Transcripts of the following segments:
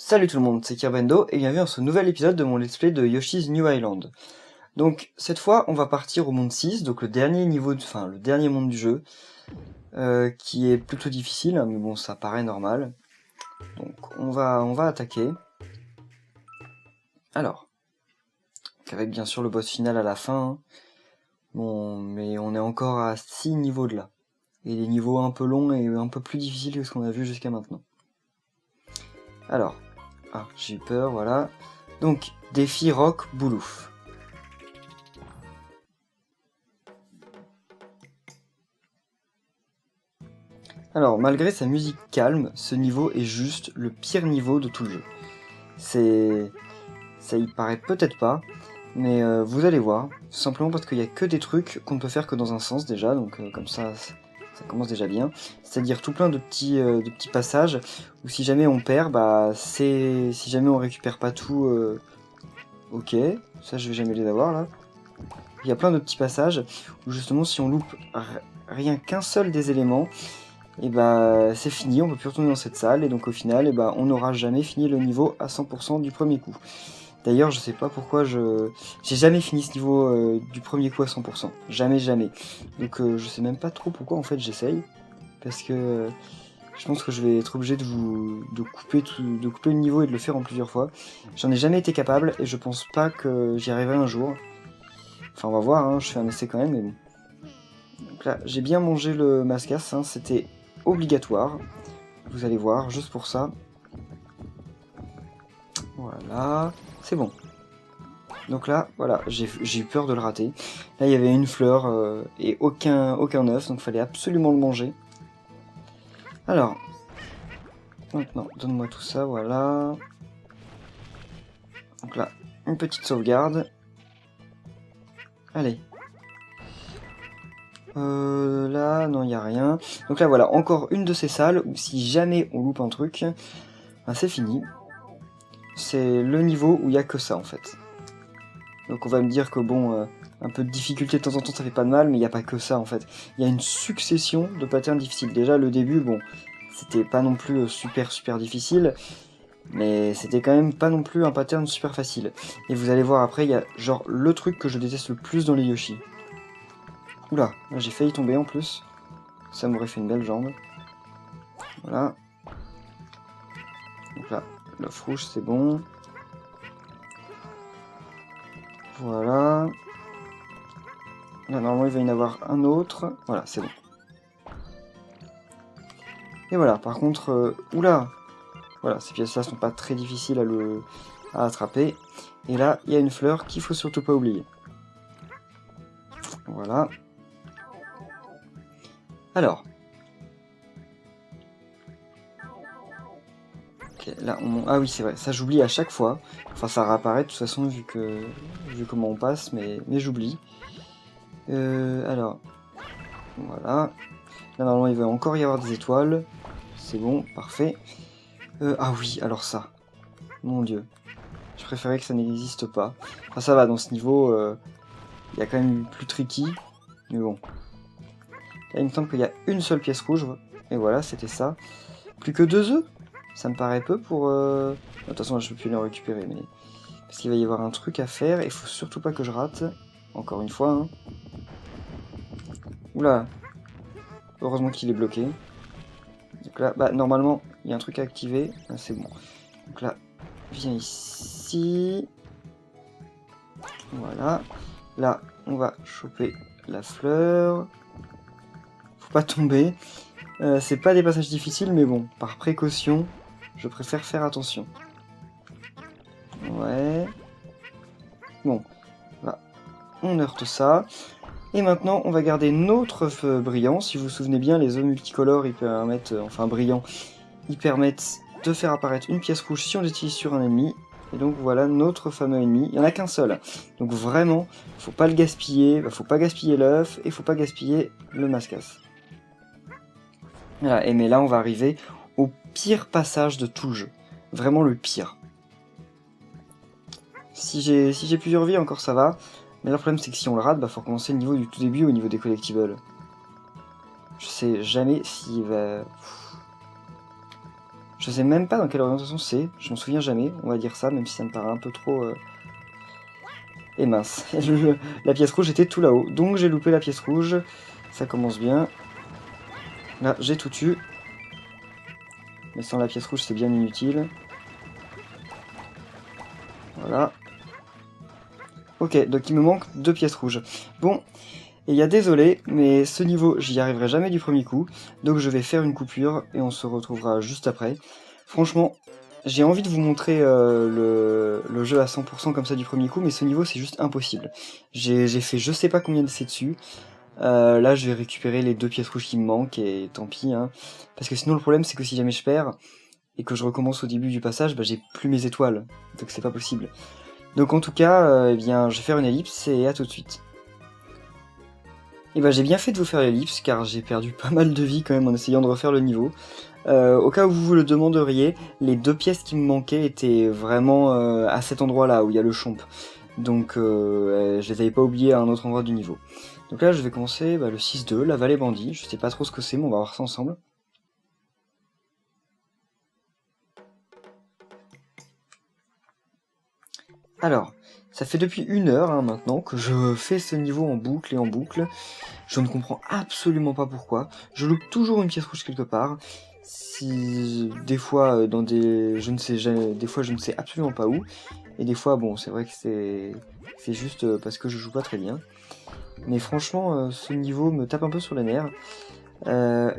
Salut tout le monde, c'est Kirbendo et bienvenue dans ce nouvel épisode de mon let's play de Yoshi's New Island. Donc cette fois on va partir au monde 6, donc le dernier niveau, le dernier monde du jeu, qui est plutôt difficile, hein, mais bon ça paraît normal. Donc on va attaquer. Alors, avec bien sûr le boss final à la fin, hein. Bon, mais on est encore à 6 niveaux de là. Et des niveaux un peu longs et un peu plus difficiles que ce qu'on a vu jusqu'à maintenant. Alors, j'ai eu peur, voilà. Donc, défi Rock Boulouf. Alors, malgré sa musique calme, ce niveau est juste le pire niveau de tout le jeu. Ça y paraît peut-être pas, mais vous allez voir, simplement parce qu'il n'y a que des trucs qu'on ne peut faire que dans un sens déjà, donc comme ça commence déjà bien. C'est-à-dire tout plein de petits passages où si jamais on perd, si jamais on récupère pas tout, ok, ça je vais jamais les avoir là. Il y a plein de petits passages où justement si on loupe rien qu'un seul des éléments, et c'est fini, on peut plus retourner dans cette salle, et donc au final, on n'aura jamais fini le niveau à 100% du premier coup. D'ailleurs, je sais pas pourquoi j'ai jamais fini ce niveau du premier coup à 100%. Jamais. Donc je sais même pas trop pourquoi en fait j'essaye. Parce que je pense que je vais être obligé de couper le niveau et de le faire en plusieurs fois. J'en ai jamais été capable et je pense pas que j'y arriverai un jour. Enfin on va voir, hein, je fais un essai quand même, mais bon. Donc là, j'ai bien mangé le mascasse, hein, c'était obligatoire. Vous allez voir, juste pour ça. Voilà, c'est bon. Donc là, voilà, j'ai eu peur de le rater. Là, il y avait une fleur et aucun œuf, donc il fallait absolument le manger. Alors, maintenant, donne-moi tout ça, voilà. Donc là, une petite sauvegarde. Allez. Là, non, il n'y a rien. Donc là, voilà, encore une de ces salles où si jamais on loupe un truc, c'est fini. C'est le niveau où il n'y a que ça, en fait. Donc on va me dire que bon, un peu de difficulté de temps en temps ça fait pas de mal, mais il n'y a pas que ça en fait. Il y a une succession de patterns difficiles. Déjà le début, bon, c'était pas non plus super difficile, mais c'était quand même pas non plus un pattern super facile. Et vous allez voir après, il y a genre le truc que je déteste le plus dans les Yoshi. Oula, là j'ai failli tomber en plus. Ça m'aurait fait une belle jambe. Voilà. Donc là, l'œuf rouge c'est bon. Voilà. Là, normalement, il va y en avoir un autre. Voilà, c'est bon. Et voilà, par contre... oula! Voilà, ces pièces-là sont pas très difficiles à attraper. Et là, il y a une fleur qu'il faut surtout pas oublier. Voilà. Alors. Ok, là, ah oui, c'est vrai, ça j'oublie à chaque fois. Enfin, ça réapparaît de toute façon, vu comment on passe, mais j'oublie. Alors, voilà. Là, normalement, il va encore y avoir des étoiles. C'est bon, parfait. Ah oui, alors ça. Mon dieu. Je préférais que ça n'existe pas. Enfin, ça va, dans ce niveau, il y a quand même plus tricky. Mais bon. Là, il me semble qu'il y a une seule pièce rouge. Et voilà, c'était ça. Plus que 2 œufs. Ça me paraît peu pour... De toute façon, je peux plus les récupérer, mais... Parce qu'il va y avoir un truc à faire, et il faut surtout pas que je rate. Encore une fois, hein. Oula. Heureusement qu'il est bloqué. Donc là, normalement, il y a un truc à activer. Ah, c'est bon. Donc là, viens ici. Voilà. Là, on va choper la fleur. Faut pas tomber. C'est pas des passages difficiles, mais bon, par précaution, je préfère faire attention. Ouais. Bon, là, on heurte ça. Et maintenant, on va garder notre feu brillant. Si vous vous souvenez bien, les œufs multicolores, ils permettent, brillants, ils permettent de faire apparaître une pièce rouge si on l'utilise sur un ennemi. Et donc voilà notre fameux ennemi. Il n'y en a qu'un seul. Donc vraiment, faut pas le gaspiller, faut pas gaspiller l'œuf et faut pas gaspiller le mascasse. Voilà, et mais là on va arriver au pire passage de tout le jeu. Vraiment le pire. Si j'ai plusieurs vies encore ça va. Mais le problème c'est que si on le rate, faut recommencer le niveau du tout début au niveau des collectibles. Je sais jamais s'il va... Je sais même pas dans quelle orientation c'est, je m'en souviens jamais, on va dire ça, même si ça me paraît un peu trop... Et mince, la pièce rouge était tout là-haut, donc j'ai loupé la pièce rouge, ça commence bien. Là, j'ai tout eu. Mais sans la pièce rouge, c'est bien inutile. Voilà. Ok, donc il me manque 2 pièces rouges. Bon, et il y a désolé, mais ce niveau, j'y arriverai jamais du premier coup. Donc je vais faire une coupure et on se retrouvera juste après. Franchement, j'ai envie de vous montrer le jeu à 100% comme ça du premier coup, mais ce niveau, c'est juste impossible. J'ai fait je sais pas combien d'essais dessus. Là, je vais récupérer les 2 pièces rouges qui me manquent et tant pis. Hein. Parce que sinon, le problème, c'est que si jamais je perds et que je recommence au début du passage, bah, j'ai plus mes étoiles. Donc c'est pas possible. Donc en tout cas, eh bien, je vais faire une ellipse et à tout de suite. Et bah j'ai bien fait de vous faire l'ellipse car j'ai perdu pas mal de vie quand même en essayant de refaire le niveau. Au cas où vous vous le demanderiez, les 2 pièces qui me manquaient étaient vraiment à cet endroit-là où il y a le chomp. Donc je les avais pas oubliées à un autre endroit du niveau. Donc là je vais commencer le 6-2, la vallée bandit. Je sais pas trop ce que c'est, mais on va voir ça ensemble. Alors, ça fait depuis 1 heure maintenant que je fais ce niveau en boucle et en boucle. Je ne comprends absolument pas pourquoi. Je loupe toujours une pièce rouge quelque part. Si des fois dans des je ne sais jamais, des fois je ne sais absolument pas où. Et des fois bon c'est vrai que c'est juste parce que je joue pas très bien. Mais franchement ce niveau me tape un peu sur les nerfs.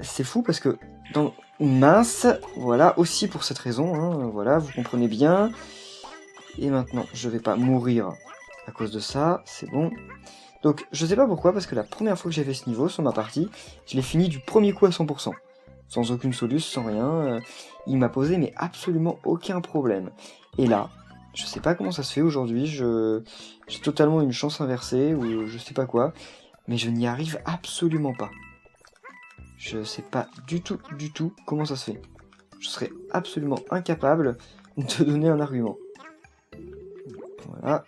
C'est fou parce que dans mince, voilà aussi pour cette raison. Hein, voilà vous comprenez bien. Et maintenant, je vais pas mourir à cause de ça, c'est bon. Donc, je sais pas pourquoi, parce que la première fois que j'ai fait ce niveau sur ma partie, je l'ai fini du premier coup à 100%. Sans aucune solution, sans rien. Il m'a posé mais absolument aucun problème. Et là, je sais pas comment ça se fait aujourd'hui, j'ai totalement une chance inversée, ou je sais pas quoi, mais je n'y arrive absolument pas. Je sais pas du tout comment ça se fait. Je serais absolument incapable de donner un argument. Voilà.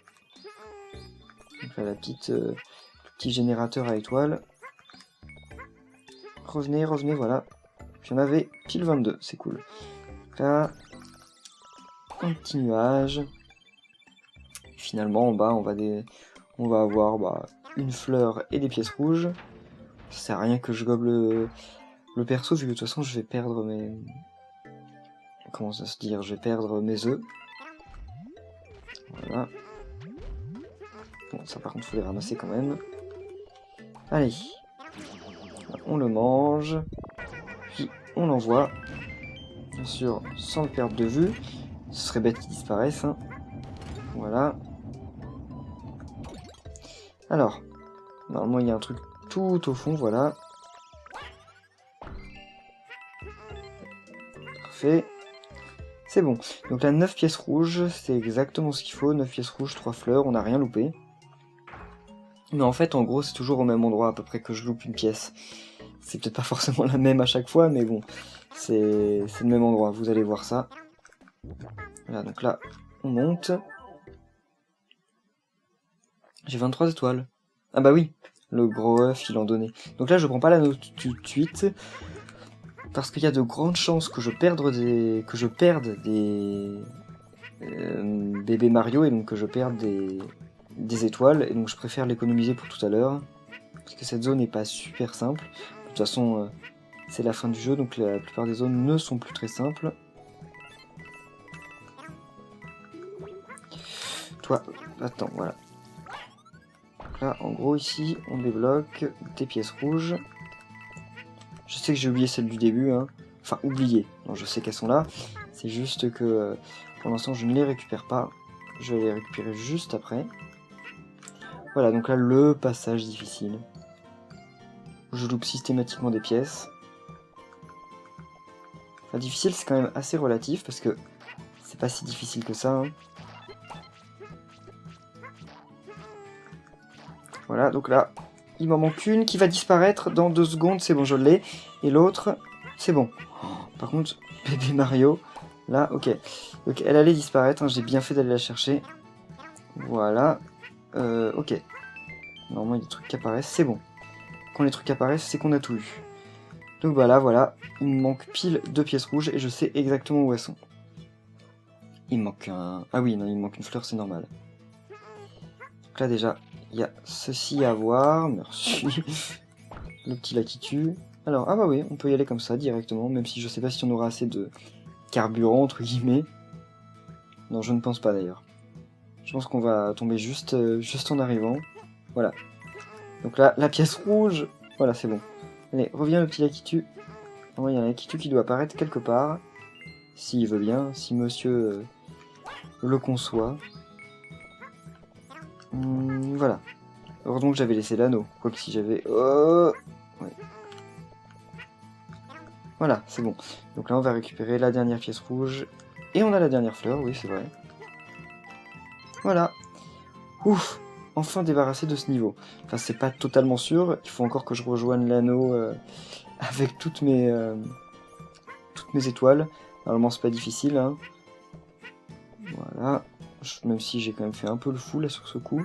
Donc là, la petit générateur à étoiles. Revenez, voilà. J'en avais pile 22, c'est cool. Donc là, un petit nuage. Et finalement, en bas, on va avoir une fleur et des pièces rouges. Ça sert à rien que je gobe le perso, vu que de toute façon, je vais perdre mes... Comment ça se dire? Je vais perdre mes œufs. Voilà. Bon, ça par contre, faut les ramasser quand même. Allez. On le mange. Puis on l'envoie. Bien sûr, sans le perdre de vue. Ce serait bête qu'il disparaisse. Hein. Voilà. Alors. Normalement, il y a un truc tout au fond, voilà. Parfait. C'est bon. Donc là, 9 pièces rouges, c'est exactement ce qu'il faut. 9 pièces rouges, 3 fleurs, on n'a rien loupé. Mais en fait, en gros, c'est toujours au même endroit à peu près que je loupe une pièce. C'est peut-être pas forcément la même à chaque fois, mais bon, c'est le même endroit, vous allez voir ça. Voilà, donc là, on monte. J'ai 23 étoiles. Ah bah oui, le gros œuf, il en donnait. Donc là, je prends pas la note tout de suite, parce qu'il y a de grandes chances que je perde des bébés Mario, et donc que je perde des étoiles, et donc je préfère l'économiser pour tout à l'heure, parce que cette zone n'est pas super simple. De toute façon, c'est la fin du jeu, donc la plupart des zones ne sont plus très simples. Toi, attends, voilà. Donc là, en gros, ici, on débloque des pièces rouges. Je sais que j'ai oublié celles du début, hein. Enfin, oublié. Non, je sais qu'elles sont là. C'est juste que pour l'instant, je ne les récupère pas. Je vais les récupérer juste après. Voilà, donc là, le passage difficile. Je loupe systématiquement des pièces. Enfin, difficile, c'est quand même assez relatif, parce que c'est pas si difficile que ça. Hein. Voilà, donc là, il m'en manque une qui va disparaître dans 2 secondes, c'est bon, je l'ai. Et l'autre, c'est bon. Oh, par contre, bébé Mario, là, ok. Donc elle allait disparaître, hein, j'ai bien fait d'aller la chercher. Voilà. Ok. Normalement, il y a des trucs qui apparaissent, c'est bon. Quand les trucs apparaissent, c'est qu'on a tout eu. Donc voilà, il me manque pile 2 pièces rouges et je sais exactement où elles sont. Il me manque un... Ah oui, non, il me manque une fleur, c'est normal. Donc là déjà, il y a ceci à voir, merci. Le petit Lakitu. Alors, ah bah oui, on peut y aller comme ça directement, même si je sais pas si on aura assez de carburant, entre guillemets. Non, je ne pense pas d'ailleurs. Je pense qu'on va tomber juste en arrivant. Voilà. Donc là, la pièce rouge. Voilà, c'est bon. Allez, reviens le petit Lakitu. Il y a un Lakitu qui doit apparaître quelque part. S'il veut bien, si monsieur le conçoit. Voilà. Heureusement que j'avais laissé l'anneau. Quoique si j'avais... Oh ouais. Voilà, c'est bon. Donc là, on va récupérer la dernière pièce rouge. Et on a la dernière fleur, oui, c'est vrai. Voilà. Ouf, enfin débarrassé de ce niveau. Enfin, c'est pas totalement sûr. Il faut encore que je rejoigne l'anneau avec toutes mes étoiles. Normalement, c'est pas difficile. Hein. Voilà. Même si j'ai quand même fait un peu le fou là sur ce coup.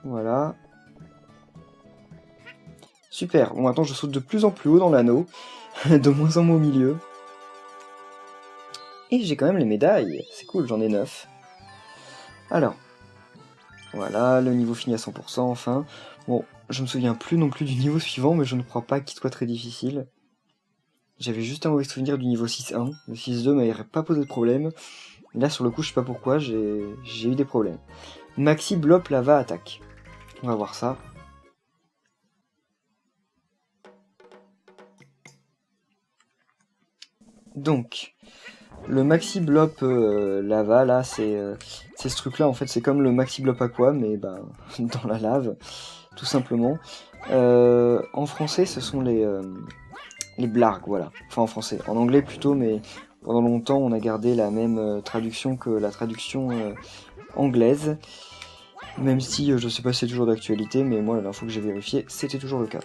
Voilà. Super. Bon, maintenant, je saute de plus en plus haut dans l'anneau. De moins en moins au milieu. Et j'ai quand même les médailles. C'est cool, j'en ai 9. Alors. Voilà, le niveau finit à 100%, enfin. Bon, je me souviens plus non plus du niveau suivant, mais je ne crois pas qu'il soit très difficile. J'avais juste un mauvais souvenir du niveau 6.1. Le 6.2 m'avait pas posé de problème. Là, sur le coup, je sais pas pourquoi, j'ai eu des problèmes. Maxi Blop Lava attaque. On va voir ça. Donc, le Maxi Blop Lava, là, c'est ce truc-là, en fait, c'est comme le Maxi Blop Aqua, mais ben, dans la lave, tout simplement. En français, ce sont les blargs, voilà. Enfin, en français. En anglais, plutôt, mais pendant longtemps, on a gardé la même traduction que la traduction anglaise. Même si je sais pas si c'est toujours d'actualité, mais moi, la dernière fois que j'ai vérifié, c'était toujours le cas.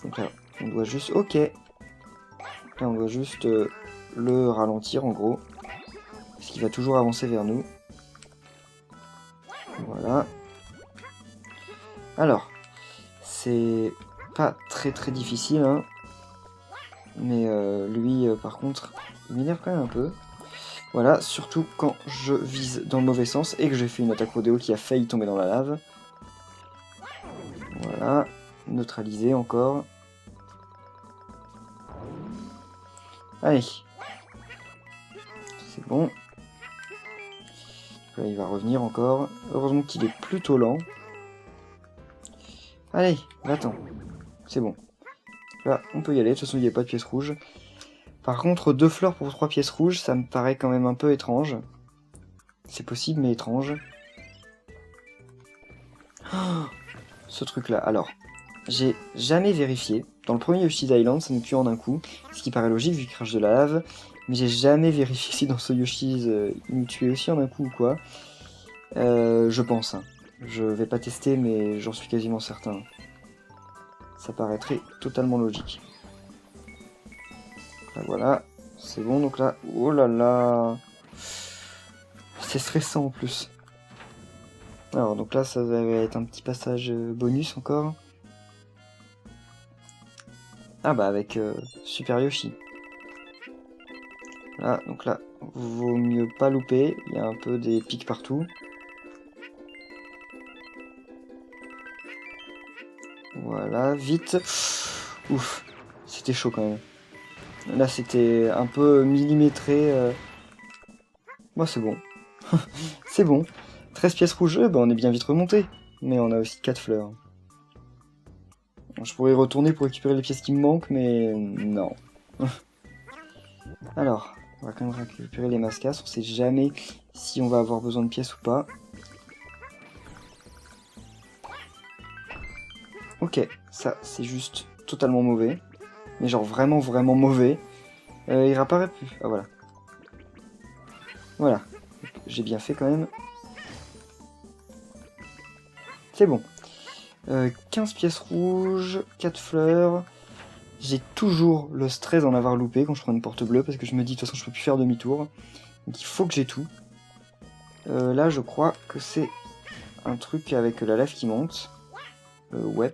Donc là, on doit juste... Ok. Là, on doit juste le ralentir, en gros. Parce qu'il va toujours avancer vers nous. Voilà. Alors, c'est pas très difficile, hein. Mais lui, par contre, il m'énerve quand même un peu. Voilà, surtout quand je vise dans le mauvais sens et que j'ai fait une attaque rodéo qui a failli tomber dans la lave. Voilà, neutralisé encore. Allez. C'est bon. Là, il va revenir encore. Heureusement qu'il est plutôt lent. Allez, va-t'en. C'est bon. Là, on peut y aller. De toute façon, il n'y a pas de pièce rouge. Par contre, 2 fleurs pour 3 pièces rouges, ça me paraît quand même un peu étrange. C'est possible, mais étrange. Oh, ce truc-là. Alors, j'ai jamais vérifié. Dans le premier Yoshi's Island, ça nous tue en un coup. Ce qui paraît logique, vu qu'il crache de la lave. Mais j'ai jamais vérifié si dans ce Yoshi's, il nous tuait aussi en un coup ou quoi. Je pense. Hein. Je vais pas tester, mais j'en suis quasiment certain. Ça paraîtrait totalement logique. Là, voilà, c'est bon, donc là, oh là là, c'est stressant en plus. Alors, donc là, ça va être un petit passage bonus encore. Ah bah, avec Super Yoshi. Là, donc là, vaut mieux pas louper, il y a un peu des pics partout. Voilà, vite. Ouf, c'était chaud quand même. Là, c'était un peu millimétré. Moi, c'est bon. C'est bon. 13 pièces rouges, bah, on est bien vite remonté. Mais on a aussi 4 fleurs. Je pourrais y retourner pour récupérer les pièces qui me manquent, mais non. Alors, on va quand même récupérer les mascas. On sait jamais si on va avoir besoin de pièces ou pas. Ok, ça, c'est juste totalement mauvais. Mais genre vraiment mauvais. Il réapparaît plus. Ah voilà. Voilà. J'ai bien fait quand même. C'est bon. 15 pièces rouges, 4 fleurs. J'ai toujours le stress d'en avoir loupé quand je prends une porte bleue parce que je me dis de toute façon je peux plus faire demi-tour. Donc il faut que j'ai tout. Là je crois que c'est un truc avec la lave qui monte. Ouais.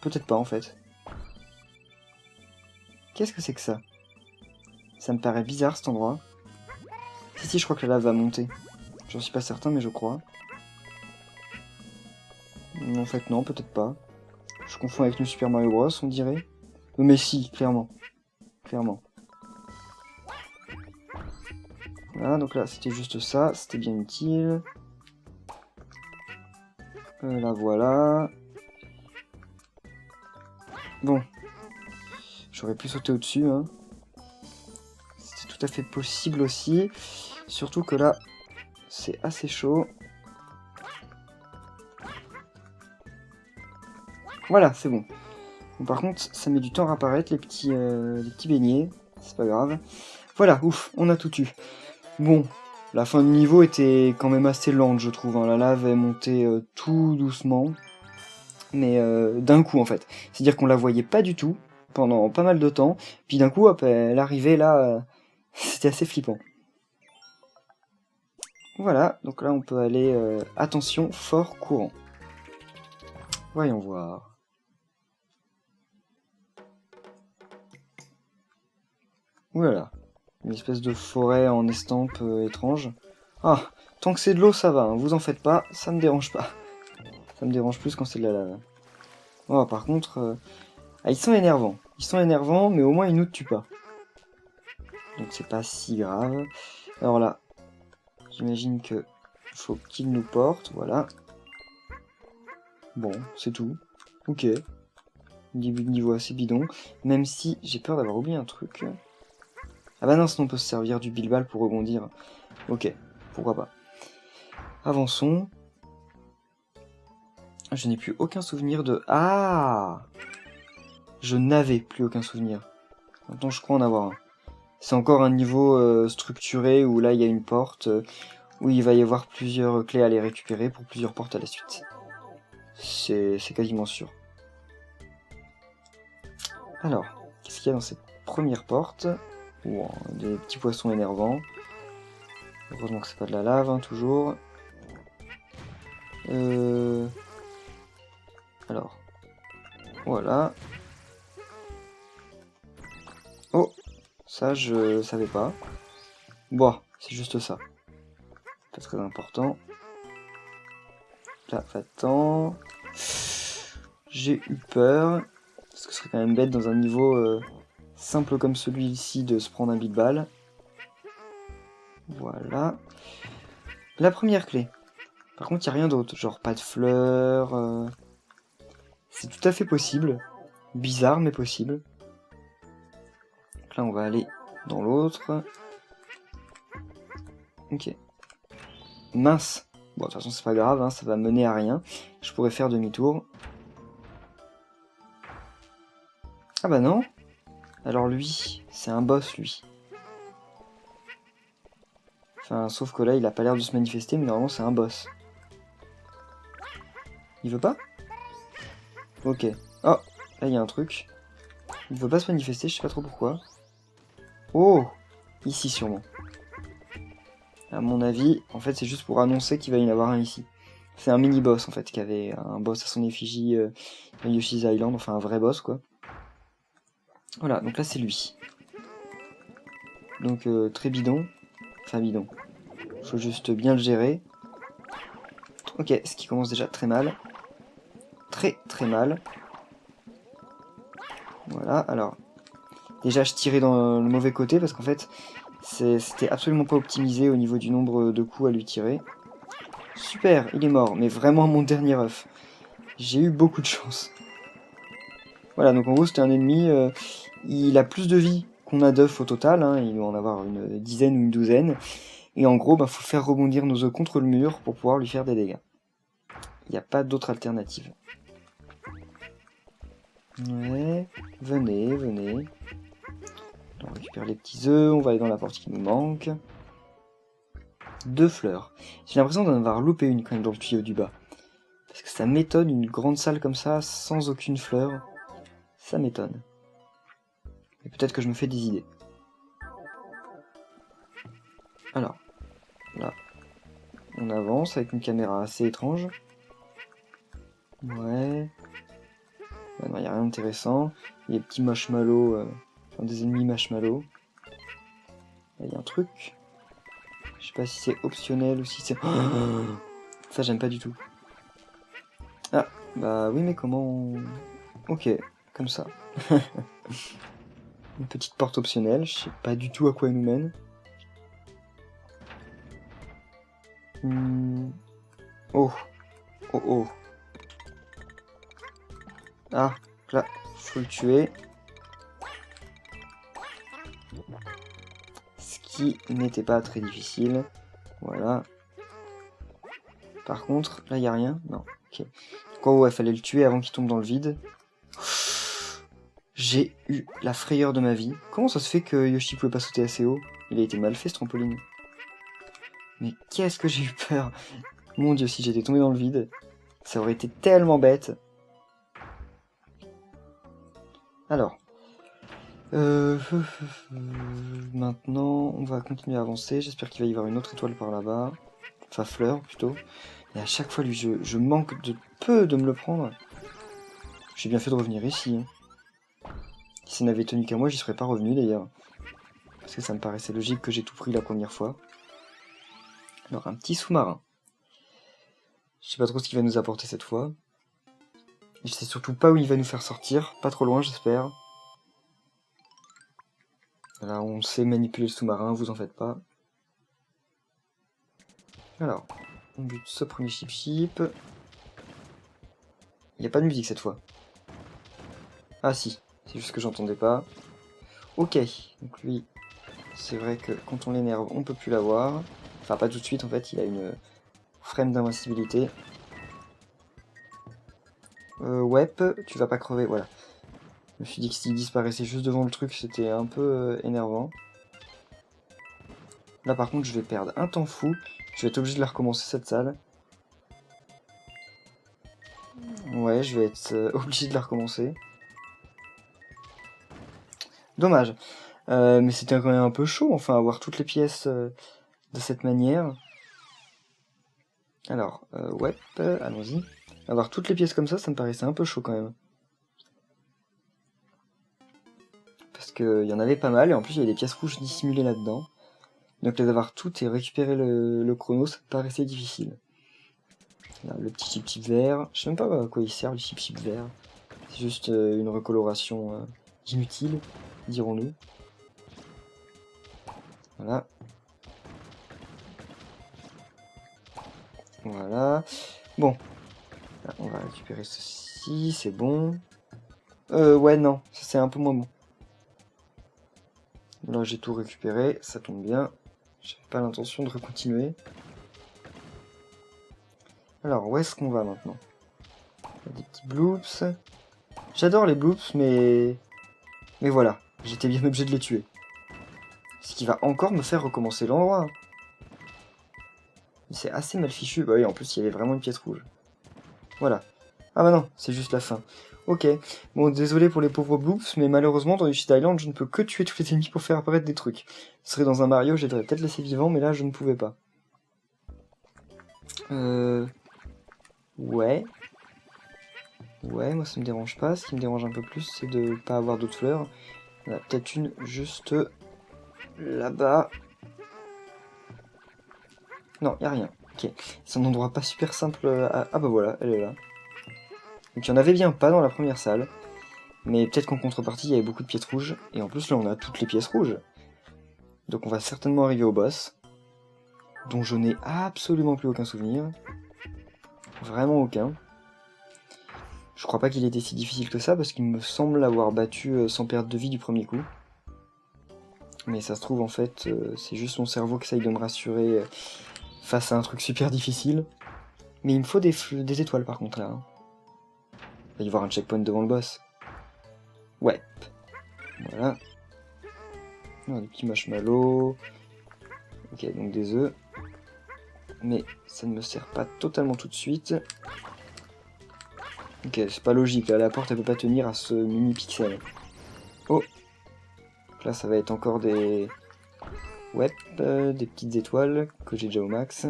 Peut-être pas en fait. Qu'est-ce que c'est que ça? Ça me paraît bizarre cet endroit. Si, je crois que la lave va monter. J'en suis pas certain, mais je crois. En fait, non, peut-être pas. Je confonds avec New Super Mario Bros, on dirait. Mais si, clairement. Clairement. Voilà, donc là, c'était juste ça. C'était bien utile. Là, voilà. Bon. J'aurais pu sauter au-dessus, hein. C'est tout à fait possible aussi. Surtout que là, c'est assez chaud. Voilà, c'est bon. Bon. Par contre, ça met du temps à apparaître, les petits beignets. C'est pas grave. Voilà, ouf, on a tout eu. Bon, la fin du niveau était quand même assez lente, je trouve. Hein. La lave est montée tout doucement. Mais d'un coup, en fait. C'est-à-dire qu'on la voyait pas du tout pendant pas mal de temps. Puis d'un coup, hop, elle arrivait là. C'était assez flippant. Voilà, donc là, on peut aller... attention, fort courant. Voyons voir. Oulala, une espèce de forêt en estampe étrange. Ah, tant que c'est de l'eau, ça va, hein, vous en faites pas, ça me dérange pas. Ça me dérange plus quand c'est de la lave. Oh, par contre, ils sont énervants. Ils sont énervants, mais au moins ils nous tuent pas. Donc c'est pas si grave. Alors là, j'imagine que faut qu'ils nous portent, voilà. Bon, c'est tout. Ok. Début de niveau assez bidon. Même si j'ai peur d'avoir oublié un truc. Ah bah non, sinon on peut se servir du bilbal pour rebondir. Ok, pourquoi pas. Avançons. Je n'ai plus aucun souvenir de... Ah! Je n'avais plus aucun souvenir. Maintenant je crois en avoir un. C'est encore un niveau structuré où là il y a une porte, où il va y avoir plusieurs clés à les récupérer pour plusieurs portes à la suite. C'est quasiment sûr. Alors, qu'est-ce qu'il y a dans cette première porte? Wow, des petits poissons énervants. Heureusement que c'est pas de la lave, hein, toujours. Alors, voilà. Oh, ça je savais pas. Bon, c'est juste ça. Pas très important. Là, va-t'en. J'ai eu peur. Parce que ce serait quand même bête dans un niveau simple comme celui-ci de se prendre un bilbal. Voilà. La première clé. Par contre, il n'y a rien d'autre. Genre pas de fleurs. C'est tout à fait possible. Bizarre, mais possible. Donc là, on va aller dans l'autre. Ok. Mince. Bon, de toute façon, c'est pas grave, hein, ça va mener à rien. Je pourrais faire demi-tour. Ah bah non. Alors lui, c'est un boss, lui. Enfin, sauf que là, il a pas l'air de se manifester, mais normalement, c'est un boss. Il veut pas? Ok. Oh, là, il y a un truc. Il veut pas se manifester, je sais pas trop pourquoi. Oh, ici, sûrement. À mon avis, en fait, c'est juste pour annoncer qu'il va y en avoir un ici. C'est un mini-boss, en fait, qui avait un boss à son effigie à Yoshi's Island, enfin un vrai boss, quoi. Voilà, donc là, c'est lui. Donc, très bidon. Enfin, bidon. Faut juste bien le gérer. Ok, ce qui commence déjà très mal. Très, très mal. Voilà, alors... Déjà, je tirais dans le mauvais côté, parce qu'en fait, c'était absolument pas optimisé au niveau du nombre de coups à lui tirer. Super, il est mort, mais vraiment mon dernier œuf. J'ai eu beaucoup de chance. Voilà, donc en gros c'était un ennemi, il a plus de vie qu'on a d'œufs au total, hein, il doit en avoir une dizaine ou une douzaine. Et en gros, faut faire rebondir nos œufs contre le mur pour pouvoir lui faire des dégâts. Il n'y a pas d'autre alternative. Ouais, venez, venez. On récupère les petits œufs, on va aller dans la porte qui nous manque. 2 fleurs. J'ai l'impression d'en avoir loupé une quand même dans le tuyau du bas. Parce que ça m'étonne, une grande salle comme ça, sans aucune fleur. Ça m'étonne. Mais peut-être que je me fais des idées. Alors, là, on avance avec une caméra assez étrange. Ouais. Non, il n'y a rien d'intéressant. Il y a des petits marshmallows Enfin, des ennemis marshmallow. Là, il y a un truc. Je sais pas si c'est optionnel ou si c'est... Ça, j'aime pas du tout. Ah, bah oui, mais comment... Ok, comme ça. Une petite porte optionnelle, je sais pas du tout à quoi elle nous mène. Oh, oh, oh. Ah, là, faut le tuer. Ce qui n'était pas très difficile. Voilà. Par contre, là, il a rien. Non, ok. Quoi, ouais, fallait le tuer avant qu'il tombe dans le vide. J'ai eu la frayeur de ma vie. Comment ça se fait que Yoshi pouvait pas sauter assez haut? Il a été mal fait, ce trampoline. Mais qu'est-ce que j'ai eu peur! Mon dieu, si j'étais tombé dans le vide, ça aurait été tellement bête. Alors. Maintenant, on va continuer à avancer. J'espère qu'il va y avoir une autre étoile par là-bas. Enfin, fleur, plutôt. Et à chaque fois, lui, je manque de peu de me le prendre. J'ai bien fait de revenir ici. Hein. Si ça n'avait tenu qu'à moi, j'y serais pas revenu, d'ailleurs. Parce que ça me paraissait logique que j'ai tout pris la première fois. Alors, un petit sous-marin. Je sais pas trop ce qu'il va nous apporter cette fois. Je sais surtout pas où il va nous faire sortir. Pas trop loin, j'espère. Là, on sait manipuler le sous-marin, vous en faites pas. Alors, on bute ce premier chip-chip. Il n'y a pas de musique cette fois. Ah si, c'est juste que j'entendais pas. Ok, donc lui, c'est vrai que quand on l'énerve, on peut plus l'avoir. Enfin, pas tout de suite, en fait, il a une frame d'invincibilité. Wep, tu vas pas crever, voilà. Je me suis dit que s'il disparaissait juste devant le truc, c'était un peu énervant. Là, par contre, je vais perdre un temps fou. Je vais être obligé de la recommencer, cette salle. Ouais, je vais être obligé de la recommencer. Dommage. Mais c'était quand même un peu chaud, enfin, avoir toutes les pièces de cette manière. Alors, ouais, allons-y. Avoir toutes les pièces comme ça me paraissait un peu chaud quand même. Parce qu'il y en avait pas mal, et en plus il y avait des pièces rouges dissimulées là-dedans. Donc les avoir toutes et récupérer le chrono, ça me paraissait difficile. Là, le petit chip vert, je sais même pas à quoi il sert le chip vert. C'est juste une recoloration inutile, dirons-nous. Voilà. Voilà. Bon. Là, on va récupérer ceci, c'est bon. Ouais, non, c'est un peu moins bon. Là, j'ai tout récupéré, ça tombe bien. J'ai pas l'intention de recontinuer. Alors, où est-ce qu'on va maintenant? Il y a des petits bloops. J'adore les bloops, mais voilà, j'étais bien obligé de les tuer. Ce qui va encore me faire recommencer l'endroit. C'est assez mal fichu. Bah oui, en plus, il y avait vraiment une pièce rouge. Voilà. Ah bah non, c'est juste la fin. Ok. Bon, désolé pour les pauvres bloops, mais malheureusement, dans Yoshi Island, je ne peux que tuer tous les ennemis pour faire apparaître des trucs. Ce serait dans un Mario, j'aimerais peut-être laisser vivant, mais là, je ne pouvais pas. Ouais. Ouais, moi, ça me dérange pas. Ce qui me dérange un peu plus, c'est de pas avoir d'autres fleurs. Il y en a peut-être une juste là-bas. Non, y a rien. Ok. C'est un endroit pas super simple à... Ah bah voilà, elle est là. Donc il y en avait bien pas dans la première salle. Mais peut-être qu'en contrepartie, il y avait beaucoup de pièces rouges. Et en plus, là, on a toutes les pièces rouges. Donc on va certainement arriver au boss. Dont je n'ai absolument plus aucun souvenir. Vraiment aucun. Je crois pas qu'il était si difficile que ça, parce qu'il me semble l'avoir battu sans perte de vie du premier coup. Mais ça se trouve, en fait, c'est juste mon cerveau qui essaye de me rassurer face à un truc super difficile. Mais il me faut des étoiles, par contre, là. Hein. Il va y avoir un checkpoint devant le boss. Ouais. Voilà. Oh, des petits marshmallows. Ok, donc des œufs. Mais ça ne me sert pas totalement tout de suite. Ok, c'est pas logique, là, la porte elle peut pas tenir à ce mini pixel. Oh! Donc là ça va être encore des... Ouais, des petites étoiles que j'ai déjà au max.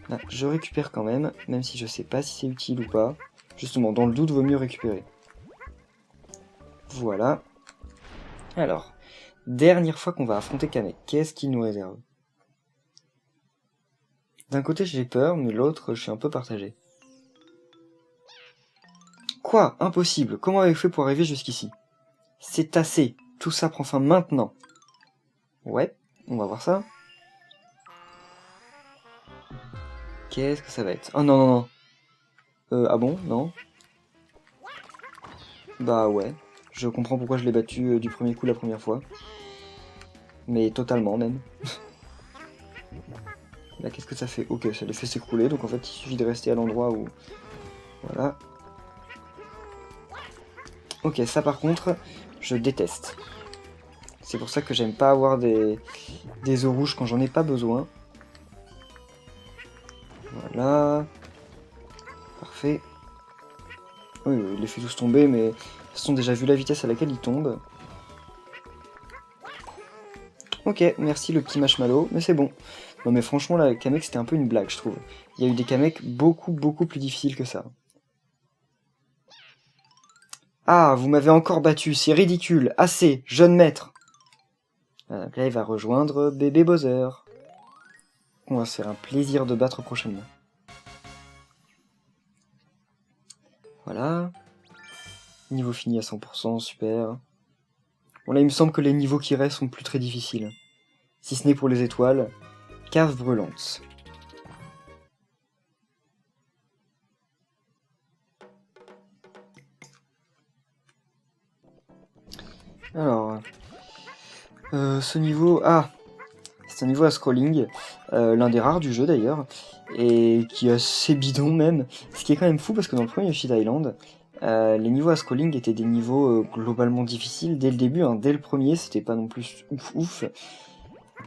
Là, je récupère quand même si je sais pas si c'est utile ou pas. Justement, dans le doute, vaut mieux récupérer. Voilà. Alors, dernière fois qu'on va affronter Kamek, qu'est-ce qu'il nous réserve? D'un côté j'ai peur, mais l'autre je suis un peu partagé. Quoi? Impossible! Comment avez-vous fait pour arriver jusqu'ici? C'est assez! Tout ça prend fin maintenant! Ouais, on va voir ça. Qu'est-ce que ça va être? Oh non, non, non. Ah bon? Non? Bah ouais. Je comprends pourquoi je l'ai battu du premier coup la première fois. Mais totalement même. Là, qu'est-ce que ça fait? Ok, ça les fait s'écrouler, donc en fait, il suffit de rester à l'endroit où... Voilà. Ok, ça par contre, je déteste. C'est pour ça que j'aime pas avoir des œufs rouges quand j'en ai pas besoin. Voilà. Parfait. Oui, il les fait tous tomber, mais de toute façon, déjà vu la vitesse à laquelle ils tombent. Ok, merci le petit marshmallow, mais c'est bon. Non mais franchement, la Kamek, c'était un peu une blague, je trouve. Il y a eu des Kamek beaucoup plus difficiles que ça. Ah, vous m'avez encore battu, c'est ridicule. Assez, jeune maître. Donc là, il va rejoindre bébé Bowser. On va se faire un plaisir de battre prochainement. Voilà. Niveau fini à 100%, super. Bon là, il me semble que les niveaux qui restent sont plus très difficiles. Si ce n'est pour les étoiles. Cave brûlante. Alors... ce niveau... Ah, c'est un niveau à scrolling, l'un des rares du jeu d'ailleurs, et qui est assez bidon même, ce qui est quand même fou parce que dans le premier Yoshi's Island, les niveaux à scrolling étaient des niveaux globalement difficiles dès le début, hein. Dès le premier c'était pas non plus ouf,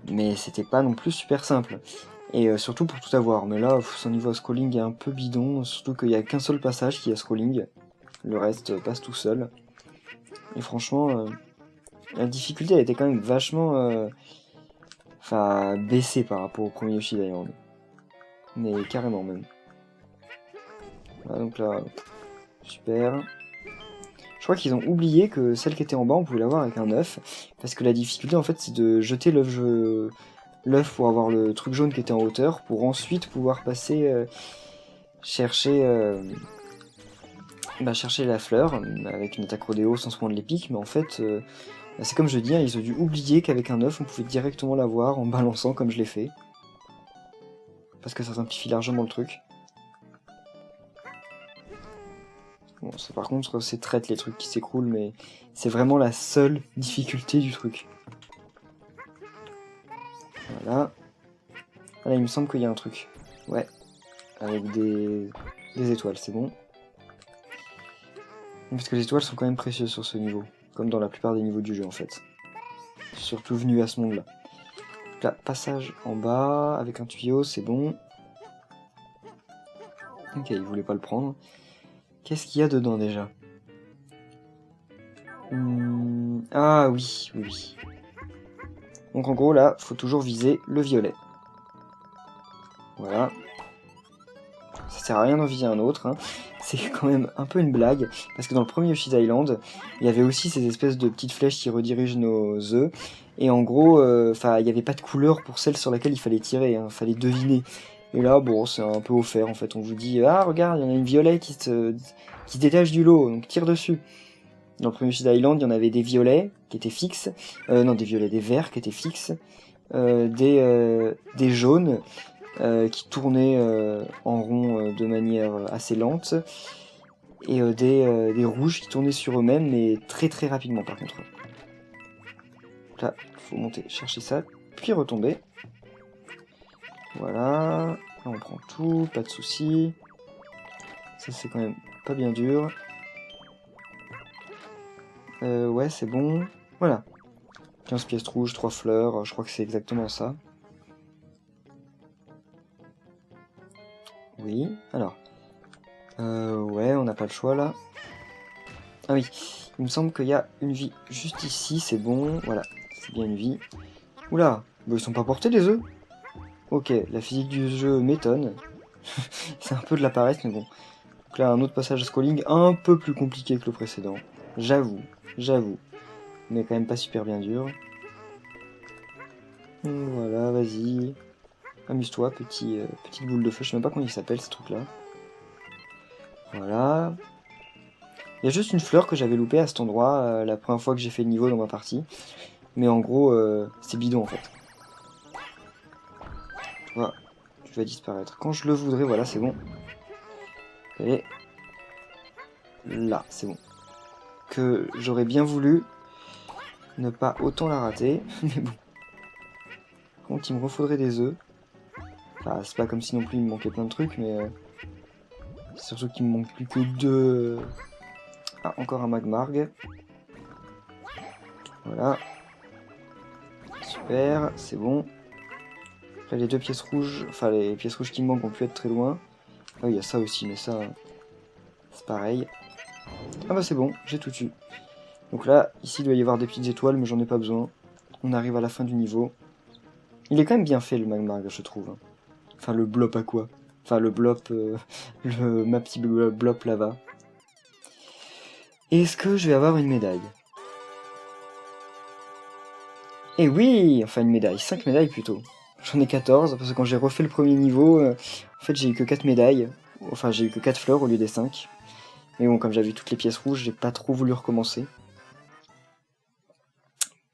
mais c'était pas non plus super simple, et surtout pour tout avoir, mais là son niveau à scrolling est un peu bidon, surtout qu'il n'y a qu'un seul passage qui est à scrolling, le reste passe tout seul, et franchement, la difficulté a été quand même vachement... Enfin, baissé par rapport au premier Yoshi's Island. Mais carrément même. Voilà, donc là, super. Je crois qu'ils ont oublié que celle qui était en bas, on pouvait l'avoir avec un œuf. Parce que la difficulté, en fait, c'est de jeter l'œuf pour avoir le truc jaune qui était en hauteur, pour ensuite pouvoir passer chercher la fleur, avec une attaque rodéo sans se prendre les pics, mais en fait... c'est comme je dis, hein, ils ont dû oublier qu'avec un œuf, on pouvait directement l'avoir en balançant comme je l'ai fait. Parce que ça simplifie largement le truc. Bon, ça, par contre, c'est traite les trucs qui s'écroulent, mais c'est vraiment la seule difficulté du truc. Voilà. Là, il me semble qu'il y a un truc. Ouais. Avec des étoiles, c'est bon. Parce que les étoiles sont quand même précieuses sur ce niveau. Comme dans la plupart des niveaux du jeu, en fait. Surtout venu à ce monde-là. Là, passage en bas, avec un tuyau, c'est bon. Ok, il voulait pas le prendre. Qu'est-ce qu'il y a dedans, déjà? Ah oui, oui. Donc en gros, là, faut toujours viser le violet. Voilà. Ça sert à rien d'en viser un autre, hein. C'est quand même un peu une blague, parce que dans le premier Yoshi's Island, il y avait aussi ces espèces de petites flèches qui redirigent nos œufs, et en gros, il n'y avait pas de couleur pour celle sur laquelle il fallait tirer, hein, fallait deviner. Et là, bon, c'est un peu offert, en fait, on vous dit « Ah, regarde, il y en a une violet qui se détache du lot, donc tire dessus ». Dans le premier Yoshi's Island, il y en avait des violets qui étaient fixes, non, des verts qui étaient fixes, des jaunes, qui tournaient en rond de manière assez lente, et des rouges qui tournaient sur eux-mêmes, mais très très rapidement par contre. Là, il faut monter, chercher ça, puis retomber. Voilà, là on prend tout, pas de soucis. Ça c'est quand même pas bien dur. Ouais, c'est bon. Voilà. 15 pièces rouges, 3 fleurs, je crois que c'est exactement ça. Oui, alors. Ouais, on n'a pas le choix là. Ah oui, il me semble qu'il y a une vie juste ici, c'est bon. Voilà, c'est bien une vie. Oula, bah, ils sont pas portés les œufs. Ok, la physique du jeu m'étonne. C'est un peu de la paresse, mais bon. Donc là, un autre passage à scrolling un peu plus compliqué que le précédent. J'avoue. mais quand même pas super bien dur. Voilà, vas-y. Amuse-toi, petite boule de feu. Je sais même pas comment il s'appelle, ce truc-là. Voilà. Il y a juste une fleur que j'avais loupée à cet endroit, la première fois que j'ai fait le niveau dans ma partie. Mais en gros, c'est bidon, en fait. Voilà, tu vas disparaître. Quand je le voudrais, voilà, c'est bon. Et là, c'est bon. Que j'aurais bien voulu ne pas autant la rater, mais bon. Par contre, il me refaudrait des œufs. Enfin, c'est pas comme si non plus il me manquait plein de trucs, mais c'est surtout qu'il me manque plus que 2. Ah, encore un Magmarg. Voilà. Super, c'est bon. Après, les 2 pièces rouges, enfin les pièces rouges qui me manquent ont pu être très loin. Ah, il y a ça aussi, mais ça, c'est pareil. Ah bah c'est bon, j'ai tout eu. Donc là, ici il doit y avoir des petites étoiles, mais j'en ai pas besoin. On arrive à la fin du niveau. Il est quand même bien fait le Magmarg, je trouve. Enfin le blop à quoi. Enfin le blop, ma petite blop lava. Est-ce que je vais avoir une médaille? Eh oui, enfin une médaille, 5 médailles plutôt. J'en ai 14, parce que quand j'ai refait le premier niveau, en fait j'ai eu que 4 médailles. Enfin j'ai eu que 4 fleurs au lieu des 5. Mais bon, comme j'avais toutes les pièces rouges, j'ai pas trop voulu recommencer.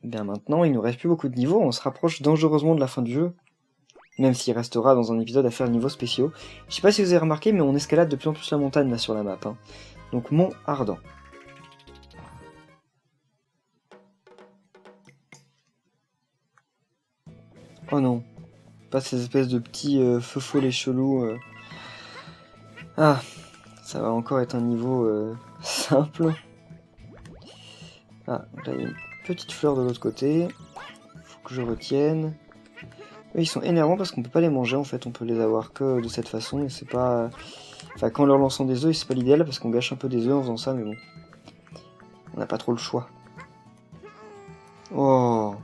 Bien maintenant, il nous reste plus beaucoup de niveaux, on se rapproche dangereusement de la fin du jeu. Même s'il restera dans un épisode à faire niveaux spéciaux. Je sais pas si vous avez remarqué, mais on escalade de plus en plus la montagne là sur la map. Hein. Donc Mont Ardent. Oh non, pas ces espèces de petits feux follets chelous. Ah, ça va encore être un niveau simple. Ah, là il y a une petite fleur de l'autre côté. Faut que je retienne. Eux, ils sont énervants parce qu'on peut pas les manger en fait, on peut les avoir que de cette façon et c'est pas... Enfin, quand en leur lançant des œufs, c'est pas l'idéal parce qu'on gâche un peu des œufs en faisant ça, mais bon. On n'a pas trop le choix. Oh,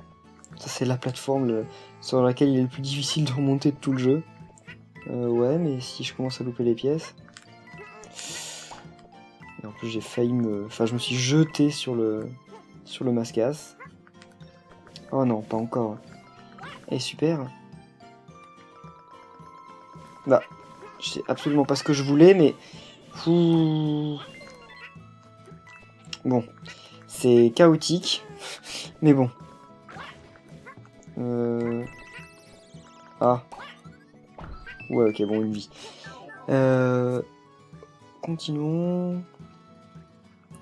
ça c'est la plateforme sur laquelle il est le plus difficile de remonter de tout le jeu. Ouais, mais si je commence à louper les pièces... Et en plus j'ai failli me... Enfin, je me suis jeté sur le mascasse. Oh non, pas encore. Eh, super. Bah, je sais absolument pas ce que je voulais, mais... Bon, c'est chaotique, mais bon. Ah. Ouais, ok, bon, une vie. Continuons.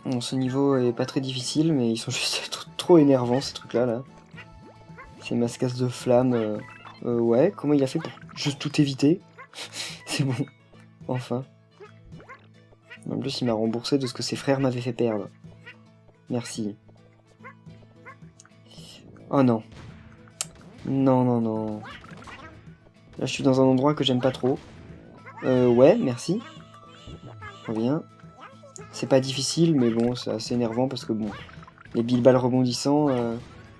Bon, ce niveau est pas très difficile, mais ils sont juste trop énervants, ces trucs-là, là. Ces mascasses de flammes. Ouais, comment il a fait pour juste tout éviter? C'est bon, enfin. En plus, il m'a remboursé de ce que ses frères m'avaient fait perdre. Merci. Oh non. Non, non, non. Là, je suis dans un endroit que j'aime pas trop. Ouais, merci. Reviens. C'est pas difficile, mais bon, c'est assez énervant parce que bon, les billes-balles rebondissant,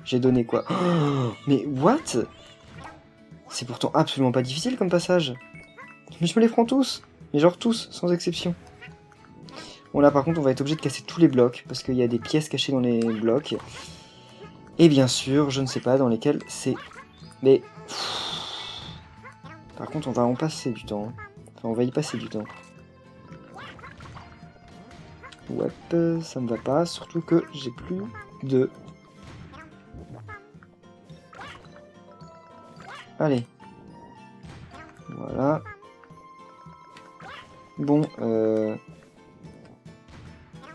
j'ai donné quoi. Oh, mais what? C'est pourtant absolument pas difficile comme passage. Mais je me les prends tous. Mais genre tous, sans exception. Bon là par contre on va être obligé de casser tous les blocs, parce qu'il y a des pièces cachées dans les blocs. Et bien sûr, je ne sais pas dans lesquelles c'est... Mais... Par contre on va en passer du temps. Enfin on va y passer du temps. Ouais, ça me va pas, surtout que j'ai plus de... Allez. Voilà. Bon,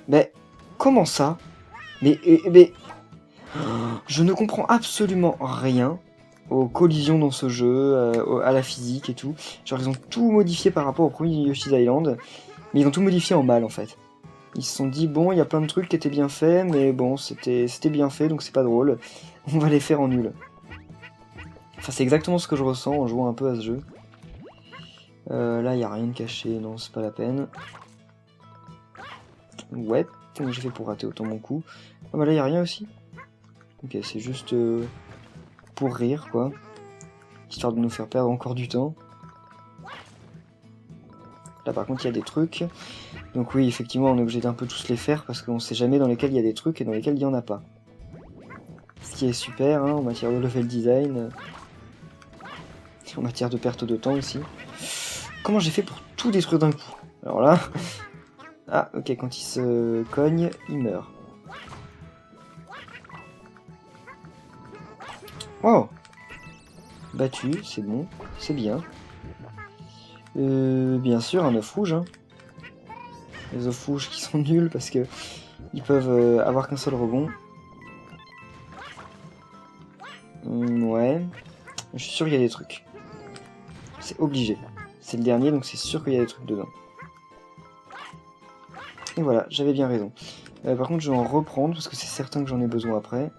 Mais, comment ça? Mais... Je ne comprends absolument rien aux collisions dans ce jeu, à la physique et tout. Genre ils ont tout modifié par rapport au premier Yoshi's Island, mais ils ont tout modifié en mal en fait. Ils se sont dit bon il y a plein de trucs qui étaient bien faits, mais bon c'était bien fait donc c'est pas drôle. On va les faire en nul. Enfin c'est exactement ce que je ressens en jouant un peu à ce jeu. Là il y a rien de caché, non c'est pas la peine. Ouais, comment j'ai fait pour rater autant mon coup? Ah bah là il y a rien aussi. Ok c'est juste... pour rire quoi, histoire de nous faire perdre encore du temps. Là par contre il y a des trucs, donc oui effectivement on est obligé d'un peu tous les faire parce qu'on sait jamais dans lesquels il y a des trucs et dans lesquels il y en a pas. qui est super hein, en matière de level design. En matière de perte de temps aussi. Comment j'ai fait pour tout détruire d'un coup? Alors là... Ah, ok, quand il se cogne, il meurt. Oh! Battu, c'est bon, c'est bien. Bien sûr, un œuf rouge. Hein. Les œufs rouges qui sont nuls parce que ils peuvent avoir qu'un seul rebond. Ouais. Je suis sûr qu'il y a des trucs. C'est obligé. C'est le dernier, donc c'est sûr qu'il y a des trucs dedans. Et voilà, j'avais bien raison. Par contre, je vais en reprendre parce que c'est certain que j'en ai besoin après.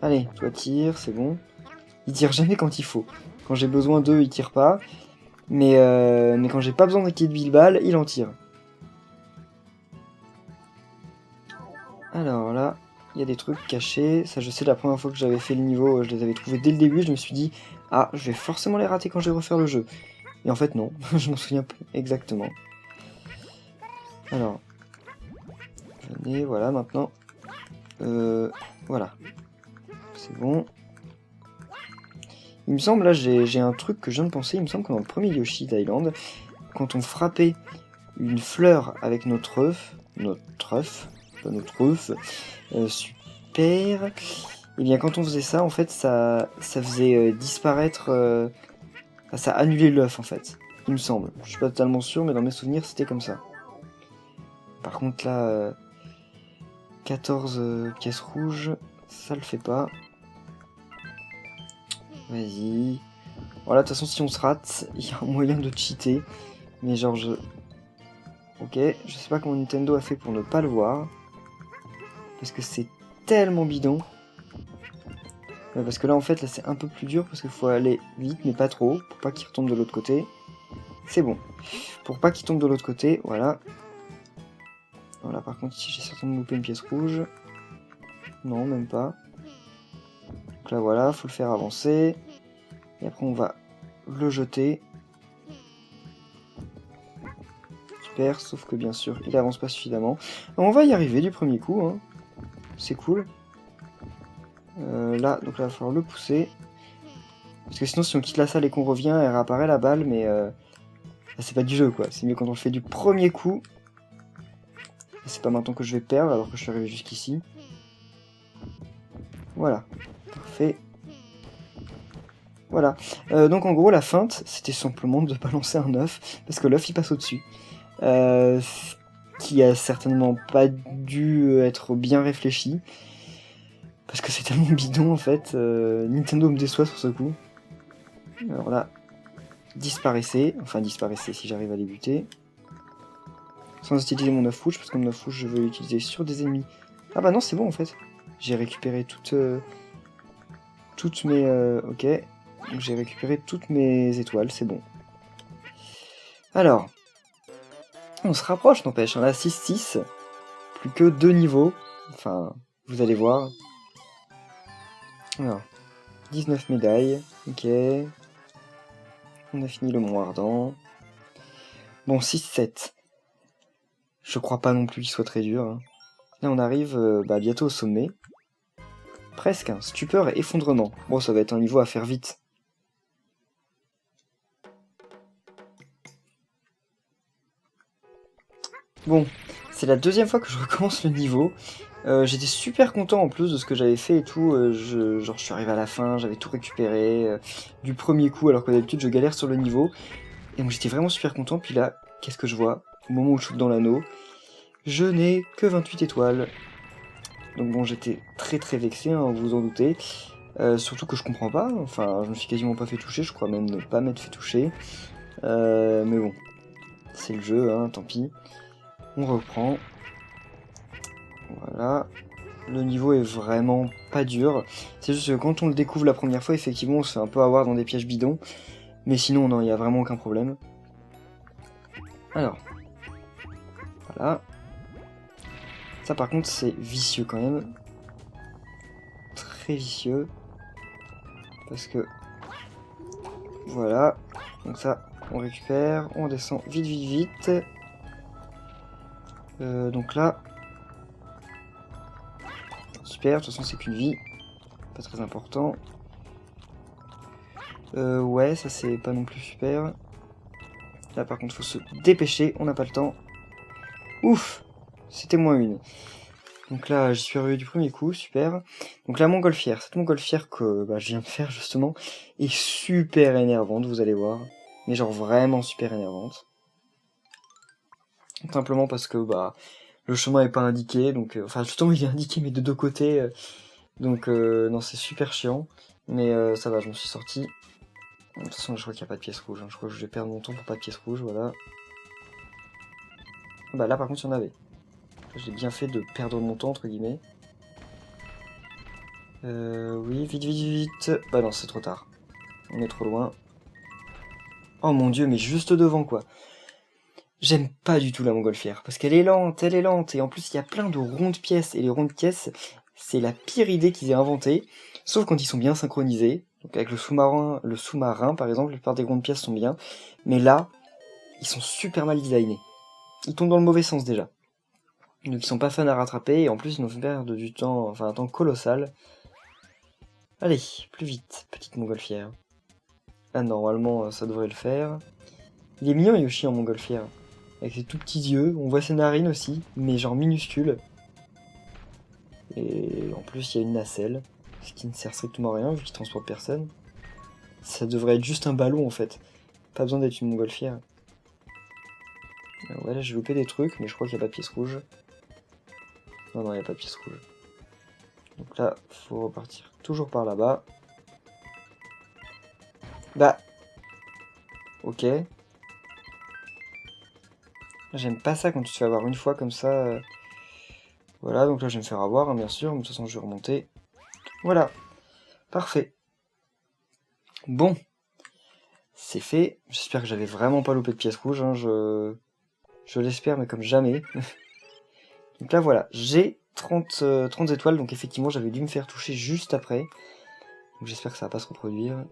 Allez, toi tire, c'est bon. Il tire jamais quand il faut. Quand j'ai besoin d'eux, il tire pas. Mais quand j'ai pas besoin qu'il y ait de 1000 balles, il en tire. Alors là, il y a des trucs cachés. Ça, je sais, la première fois que j'avais fait le niveau, je les avais trouvés dès le début. Je me suis dit, ah, je vais forcément les rater quand je vais refaire le jeu. Et en fait, non. Je m'en souviens plus exactement. Alors. Venez, voilà, maintenant. Voilà. C'est bon. Il me semble, là, j'ai un truc que je viens de penser. Il me semble que dans le premier Yoshi Island, quand on frappait une fleur avec notre œuf, super. Et bien, quand on faisait ça, en fait, ça faisait disparaître, ça annulait l'œuf, en fait. Il me semble. Je suis pas totalement sûr, mais dans mes souvenirs, c'était comme ça. Par contre, là, 14 pièces rouges, ça le fait pas. Vas-y. Voilà, de toute façon, si on se rate, il y a un moyen de cheater. Mais genre, Ok, je sais pas comment Nintendo a fait pour ne pas le voir. Parce que c'est tellement bidon. Parce que là, en fait, là, c'est un peu plus dur. Parce qu'il faut aller vite, mais pas trop. Pour pas qu'il retombe de l'autre côté. C'est bon. Pour pas qu'il tombe de l'autre côté, voilà. Voilà, par contre, ici, j'ai certainement loupé une pièce rouge. Non, même pas. Donc là, voilà, faut le faire avancer. Et après, on va le jeter. Super, sauf que bien sûr, il avance pas suffisamment. On va y arriver du premier coup. Hein. C'est cool. Là, donc là, il va falloir le pousser. Parce que sinon, si on quitte la salle et qu'on revient, elle réapparaît la balle, mais c'est pas du jeu, quoi. C'est mieux quand on le fait du premier coup. C'est pas maintenant que je vais perdre, alors que je suis arrivé jusqu'ici. Voilà. Parfait. Voilà. Donc en gros, la feinte, c'était simplement de balancer un œuf, parce que l'œuf, il passe au-dessus. Qui a certainement pas dû être bien réfléchi. Parce que c'est tellement bidon, en fait. Nintendo me déçoit sur ce coup. Alors là, disparaissez. Enfin, disparaissez si j'arrive à les buter. Sans utiliser mon œuf rouge, parce que mon œuf rouge, je veux l'utiliser sur des ennemis. Ah bah non, c'est bon, en fait. J'ai récupéré toutes mes... ok. Donc j'ai récupéré toutes mes étoiles, c'est bon. Alors. On se rapproche, n'empêche. On a 6-6. Plus que 2 niveaux. Enfin, vous allez voir. Alors. 19 médailles. Ok. On a fini le mont ardent. Bon, 6-7. Je crois pas non plus qu'il soit très dur. Hein. Là, on arrive bientôt au sommet. Presque, hein. Stupeur et effondrement. Bon, ça va être un niveau à faire vite. Bon, c'est la deuxième fois que je recommence le niveau. J'étais super content en plus de ce que j'avais fait et tout. Je suis arrivé à la fin, j'avais tout récupéré du premier coup, alors que d'habitude je galère sur le niveau. Et moi j'étais vraiment super content. Puis là, qu'est-ce que je vois? Au moment où je shoot dans l'anneau, je n'ai que 28 étoiles. Donc bon, j'étais très très vexé, hein, vous vous en doutez. Surtout que je comprends pas. Enfin, je me suis quasiment pas fait toucher. Je crois même ne pas m'être fait toucher. Mais bon, c'est le jeu, hein, tant pis. On reprend. Voilà. Le niveau est vraiment pas dur. C'est juste que quand on le découvre la première fois, effectivement, on se fait un peu avoir dans des pièges bidons. Mais sinon, non, il n'y a vraiment aucun problème. Alors. Voilà. Ça, par contre, c'est vicieux quand même. Très vicieux. Parce que... Voilà. Donc ça, on récupère. On descend vite, vite, vite. Donc là... super, de toute façon c'est qu'une vie. Pas très important. Ouais, ça c'est pas non plus super. Là par contre faut se dépêcher, on n'a pas le temps. Ouf, c'était moins une. Donc là j'y suis arrivé du premier coup, super. Donc la montgolfière, cette montgolfière que je viens de faire justement, est super énervante, vous allez voir. Mais genre vraiment super énervante. Simplement parce que le chemin est pas indiqué, donc enfin justement il est indiqué mais de deux côtés. Donc non c'est super chiant. Mais ça va, je me suis sorti. De toute façon je crois qu'il n'y a pas de pièce rouge, hein. Je crois que je vais perdre mon temps pour pas de pièce rouge, voilà. Bah là par contre il y en avait. J'ai bien fait de perdre mon temps entre guillemets. Oui, vite, vite, vite. Bah non, c'est trop tard. On est trop loin. Oh mon dieu, mais juste devant quoi. J'aime pas du tout la montgolfière, parce qu'elle est lente, et en plus il y a plein de rondes pièces, et les rondes pièces, c'est la pire idée qu'ils aient inventée, sauf quand ils sont bien synchronisés. Donc avec le sous-marin par exemple, la plupart des rondes pièces sont bien, mais là, ils sont super mal designés. Ils tombent dans le mauvais sens déjà. Donc ils sont pas fun à rattraper, et en plus ils nous font perdre du temps, enfin un temps colossal. Allez, plus vite, petite montgolfière. Ah, normalement, ça devrait le faire. Il est mignon, Yoshi, en montgolfière. Avec ses tout petits yeux. On voit ses narines aussi, mais genre minuscules. Et en plus, il y a une nacelle. Ce qui ne sert strictement à rien, vu qu'il transporte personne. Ça devrait être juste un ballon, en fait. Pas besoin d'être une montgolfière. Ouais, là, j'ai loupé des trucs, mais je crois qu'il n'y a pas de pièce rouge. Non, non, il n'y a pas de pièce rouge. Donc là, faut repartir toujours par là-bas. Bah. Ok. J'aime pas ça quand tu te fais avoir une fois comme ça. Voilà, donc là je vais me faire avoir, hein, bien sûr, mais de toute façon je vais remonter. Voilà. Parfait. Bon. C'est fait. J'espère que j'avais vraiment pas loupé de pièces rouges. Hein. Je l'espère, mais comme jamais. Donc là voilà, j'ai 30 étoiles, donc effectivement j'avais dû me faire toucher juste après. Donc j'espère que ça va pas se reproduire.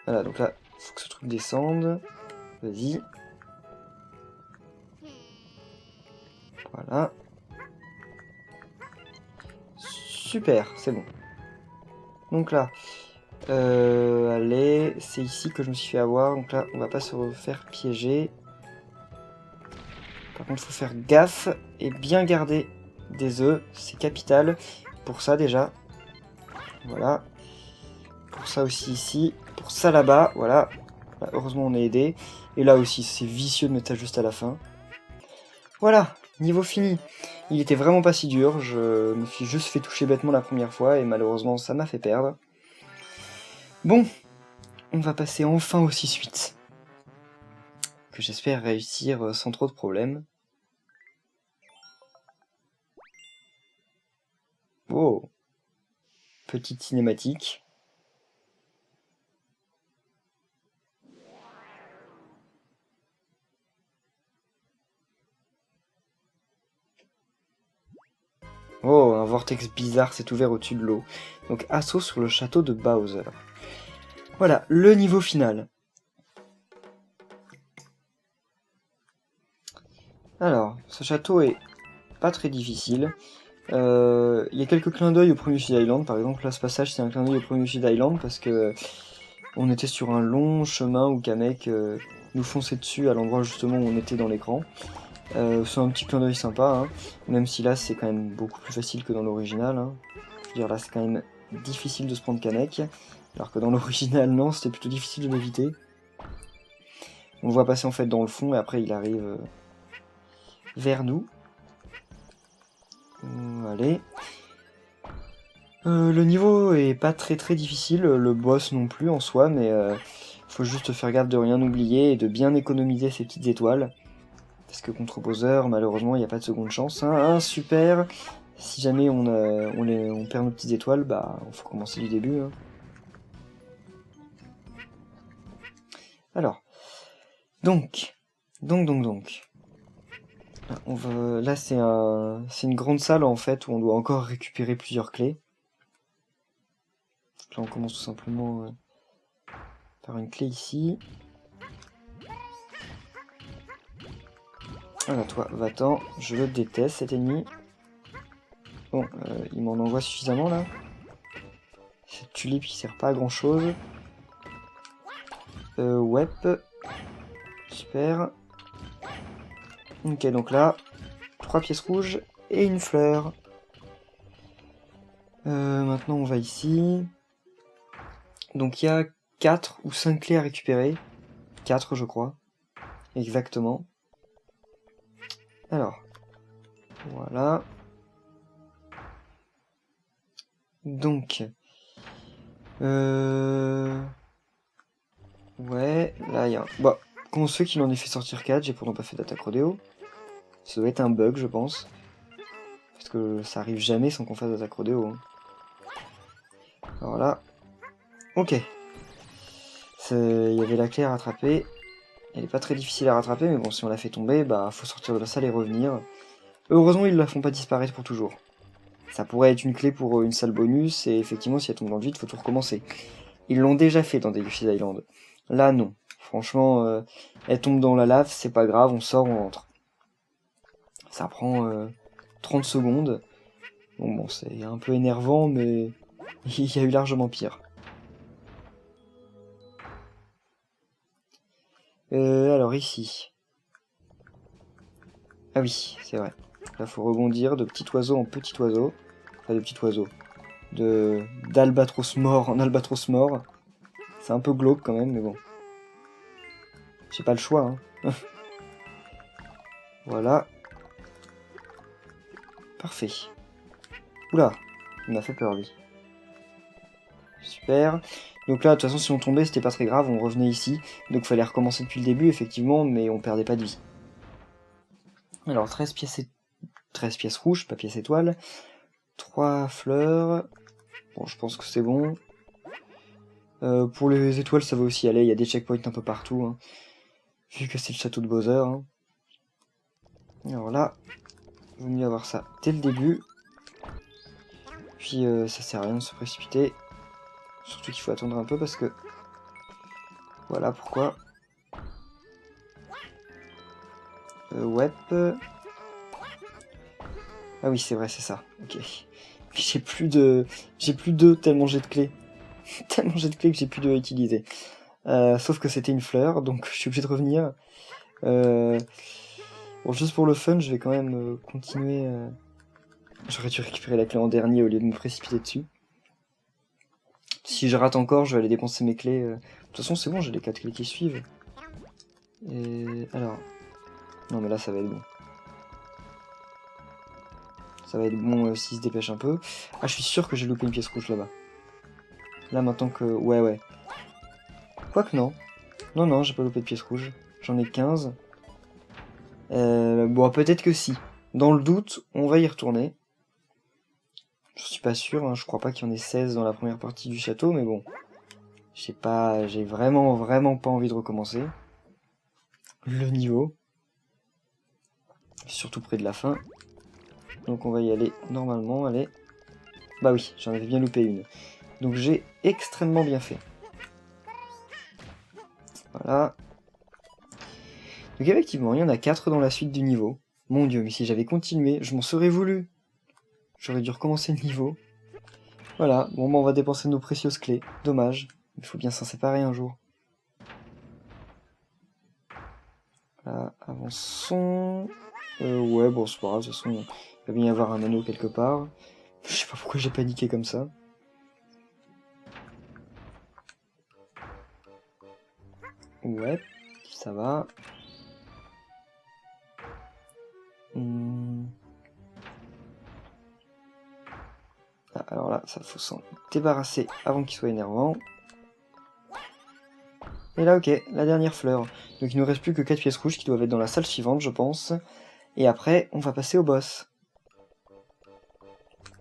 Voilà, donc là, faut que ce truc descende. Vas-y. Voilà. Super, c'est bon. Donc là, allez, c'est ici que je me suis fait avoir. Donc là, on va pas se refaire piéger. Par contre, il faut faire gaffe et bien garder des œufs. C'est capital. Pour ça déjà. Voilà. Pour ça aussi ici. Pour ça là-bas. Voilà. Là, heureusement, on est aidé. Et là aussi, c'est vicieux de mettre ça juste à la fin. Voilà. Niveau fini. Il était vraiment pas si dur. Je me suis juste fait toucher bêtement la première fois. Et malheureusement, ça m'a fait perdre. Bon. On va passer enfin aux 6 suites. Que j'espère réussir sans trop de problèmes. Oh. Petite cinématique. Oh, un vortex bizarre s'est ouvert au-dessus de l'eau. Donc assaut sur le château de Bowser. Voilà, le niveau final. Alors, ce château est pas très difficile. Il y a quelques clins d'œil au premier Yoshi Island, par exemple. Là, ce passage, c'est un clin d'œil au premier Yoshi Island parce que on était sur un long chemin où Kamek nous fonçait dessus à l'endroit justement où on était dans l'écran. C'est un petit clin d'œil sympa, hein, même si là, c'est quand même beaucoup plus facile que dans l'original. Hein. Je veux dire, là, c'est quand même difficile de se prendre Kamek, alors que dans l'original, non, c'était plutôt difficile de l'éviter. On le voit passer en fait dans le fond et après il arrive vers nous. Allez. Le niveau est pas très difficile, le boss non plus en soi, mais faut juste faire gaffe de rien oublier et de bien économiser ses petites étoiles. Parce que contre Bowser, malheureusement, il n'y a pas de seconde chance. Hein. Super. Si jamais on perd nos petites étoiles, bah, il faut commencer du début. Hein. Alors. Donc. Là, c'est une grande salle, en fait, où on doit encore récupérer plusieurs clés. Là, on commence tout simplement par une clé ici. Voilà, toi, va-t'en. Je le déteste, cet ennemi. Bon, il m'en envoie suffisamment là. Cette tulipe qui sert pas à grand chose. Ouais. Super. Ok, donc là, 3 pièces rouges et une fleur. Maintenant, on va ici. Donc, il y a 4 ou 5 clés à récupérer. 4, je crois. Exactement. Alors, voilà. Donc, ouais, là, il y a... Bah, comment ceux qui l'en aient fait sortir 4, j'ai pourtant pas fait d'attaque rodéo. Ça doit être un bug, je pense. Parce que ça arrive jamais sans qu'on fasse d'attaque rodéo. Hein. Alors là, ok. Il y avait la clé à rattraper. Elle est pas très difficile à rattraper, mais bon, si on la fait tomber, bah, faut sortir de la salle et revenir. Heureusement, ils la font pas disparaître pour toujours. Ça pourrait être une clé pour une salle bonus, et effectivement, si elle tombe dans le vide, faut tout recommencer. Ils l'ont déjà fait dans Deluxe Island. Là, non. Franchement, elle tombe dans la lave, c'est pas grave, on sort, on rentre. Ça prend 30 secondes. Bon, c'est un peu énervant, mais il y a eu largement pire. Alors ici. Ah oui, c'est vrai. Là, faut rebondir de petit oiseau en petit oiseau. Enfin, de petit oiseau. D'albatros mort en albatros mort. C'est un peu glauque quand même, mais bon. J'ai pas le choix, hein. Voilà. Parfait. Oula, il m'a fait peur, lui. Super. Donc là, de toute façon, si on tombait, c'était pas très grave, on revenait ici. Donc il fallait recommencer depuis le début, effectivement, mais on perdait pas de vie. Alors, 13 pièces rouges, pas pièces étoiles. 3 fleurs. Bon, je pense que c'est bon. Pour les étoiles, ça va aussi aller, il y a des checkpoints un peu partout. Hein. Vu que c'est le château de Bowser. Hein. Alors là, il vaut mieux avoir ça dès le début. Puis ça sert à rien de se précipiter. Surtout qu'il faut attendre un peu parce que... Voilà pourquoi. Ouais. Ah oui, c'est vrai, c'est ça. Ok. J'ai plus d'œufs tellement j'ai de clés. Tellement j'ai de clés que j'ai plus d'œufs à utiliser. Sauf que c'était une fleur, donc je suis obligé de revenir. Bon, juste pour le fun, je vais quand même continuer. J'aurais dû récupérer la clé en dernier au lieu de me précipiter dessus. Si je rate encore, je vais aller dépenser mes clés. De toute façon, c'est bon, j'ai les 4 clés qui suivent. Et alors... Non, mais là, ça va être bon. Ça va être bon s'il se dépêche un peu. Ah, je suis sûr que j'ai loupé une pièce rouge là-bas. Là, maintenant que... Ouais. Quoique non. Non, j'ai pas loupé de pièce rouge. J'en ai 15. Bon, peut-être que si. Dans le doute, on va y retourner. Je suis pas sûr, hein, je crois pas qu'il y en ait 16 dans la première partie du château, mais bon. J'ai vraiment pas envie de recommencer. Le niveau. Surtout près de la fin. Donc on va y aller normalement, allez. Bah oui, j'en avais bien loupé une. Donc j'ai extrêmement bien fait. Voilà. Donc effectivement, il y en a 4 dans la suite du niveau. Mon dieu, mais si j'avais continué, je m'en serais voulu. J'aurais dû recommencer le niveau. Voilà, bon bah on va dépenser nos précieuses clés. Dommage, il faut bien s'en séparer un jour. Là, avançons. Ouais, bon c'est pas grave, de toute façon, il va bien y avoir un anneau quelque part. Je sais pas pourquoi j'ai paniqué comme ça. Ouais, ça va. Ah, alors là, ça faut s'en débarrasser avant qu'il soit énervant. Et là, ok, la dernière fleur. Donc il nous reste plus que 4 pièces rouges qui doivent être dans la salle suivante, je pense. Et après, on va passer au boss.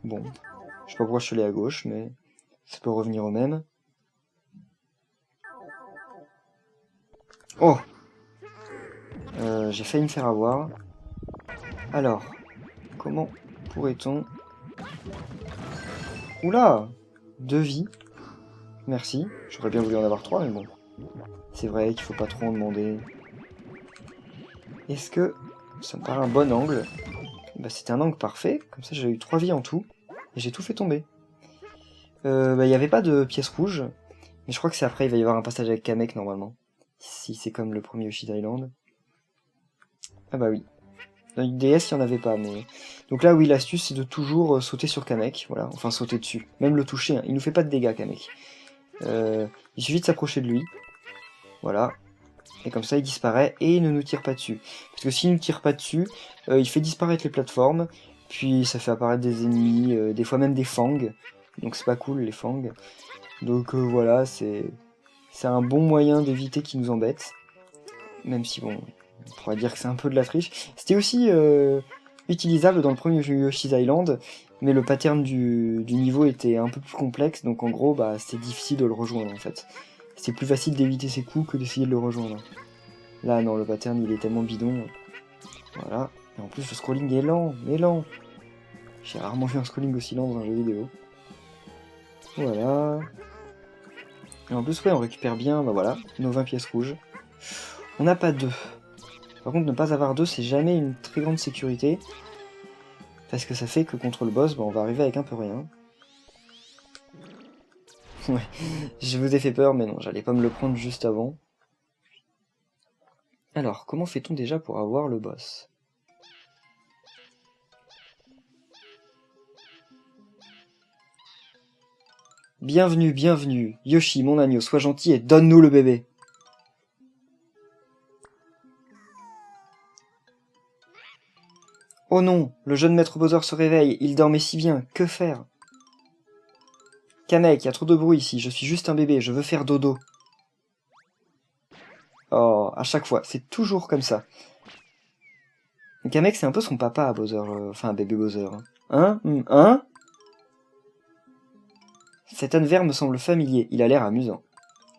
Bon, je sais pas pourquoi je suis allé à gauche, mais ça peut revenir au même. Oh! J'ai failli me faire avoir. Alors, comment pourrait-on... Oula! 2 vies. Merci. J'aurais bien voulu en avoir 3, mais bon. C'est vrai qu'il faut pas trop en demander. Est-ce que ça me paraît un bon angle? Bah, c'était un angle parfait, comme ça j'ai eu 3 vies en tout, et j'ai tout fait tomber. Bah, il n'y avait pas de pièce rouge, mais je crois que c'est après, il va y avoir un passage avec Kamek normalement. Si c'est comme le premier Yoshi's Island. Ah bah oui. Dans une DS, il n'y en avait pas, mais... Donc là, oui, l'astuce, c'est de toujours sauter sur Kamek, voilà, enfin sauter dessus. Même le toucher, hein. Il nous fait pas de dégâts, Kamek. Il suffit de s'approcher de lui. Voilà. Et comme ça, il disparaît, et il ne nous tire pas dessus. Parce que s'il ne nous tire pas dessus, il fait disparaître les plateformes, puis ça fait apparaître des ennemis, des fois même des fangs. Donc c'est pas cool, les fangs. Donc voilà, c'est un bon moyen d'éviter qu'ils nous embêtent. Même si, bon, on pourrait dire que c'est un peu de la triche. C'était aussi utilisable dans le premier jeu Yoshi's Island, mais le pattern du niveau était un peu plus complexe, donc en gros, bah, c'était difficile de le rejoindre en fait. C'est plus facile d'éviter ses coups que d'essayer de le rejoindre. Là, non, le pattern, il est tellement bidon. Voilà. Et en plus, le scrolling est lent, mais lent. J'ai rarement vu un scrolling aussi lent dans un jeu vidéo. Voilà. Et en plus, ouais, on récupère bien, bah voilà, nos 20 pièces rouges. On n'a pas 2. Par contre, ne pas avoir 2, c'est jamais une très grande sécurité. Parce que ça fait que contre le boss, bah, on va arriver avec un peu rien. Ouais, je vous ai fait peur, mais non, j'allais pas me le prendre juste avant. Alors, comment fait-on déjà pour avoir le boss? Bienvenue, bienvenue. Yoshi, mon agneau, sois gentil et donne-nous le bébé. Oh non, le jeune maître Bowser se réveille, il dormait si bien, que faire? Kamek, y a trop de bruit ici, je suis juste un bébé, je veux faire dodo. Oh, à chaque fois, c'est toujours comme ça. Kamek, c'est un peu son papa à Bowser, enfin bébé Bowser. Hein? Hein? Cet âne vert me semble familier, il a l'air amusant.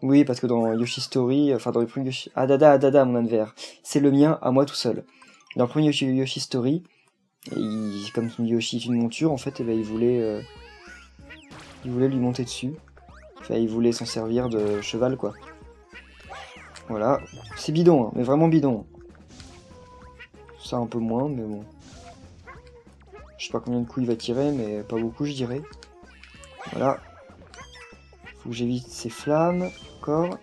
Oui, parce que dans Yoshi Story, enfin dans les premiers Yoshi... Ah dada, mon âne vert. C'est le mien, à moi tout seul. Dans le premier Yoshi Story, comme Yoshi est une monture, en fait, eh ben, il voulait lui monter dessus. Enfin, il voulait s'en servir de cheval, quoi. Voilà. C'est bidon, hein, mais vraiment bidon. Ça un peu moins, mais bon. Je sais pas combien de coups il va tirer, mais pas beaucoup, je dirais. Voilà. Faut que j'évite ces flammes. Encore.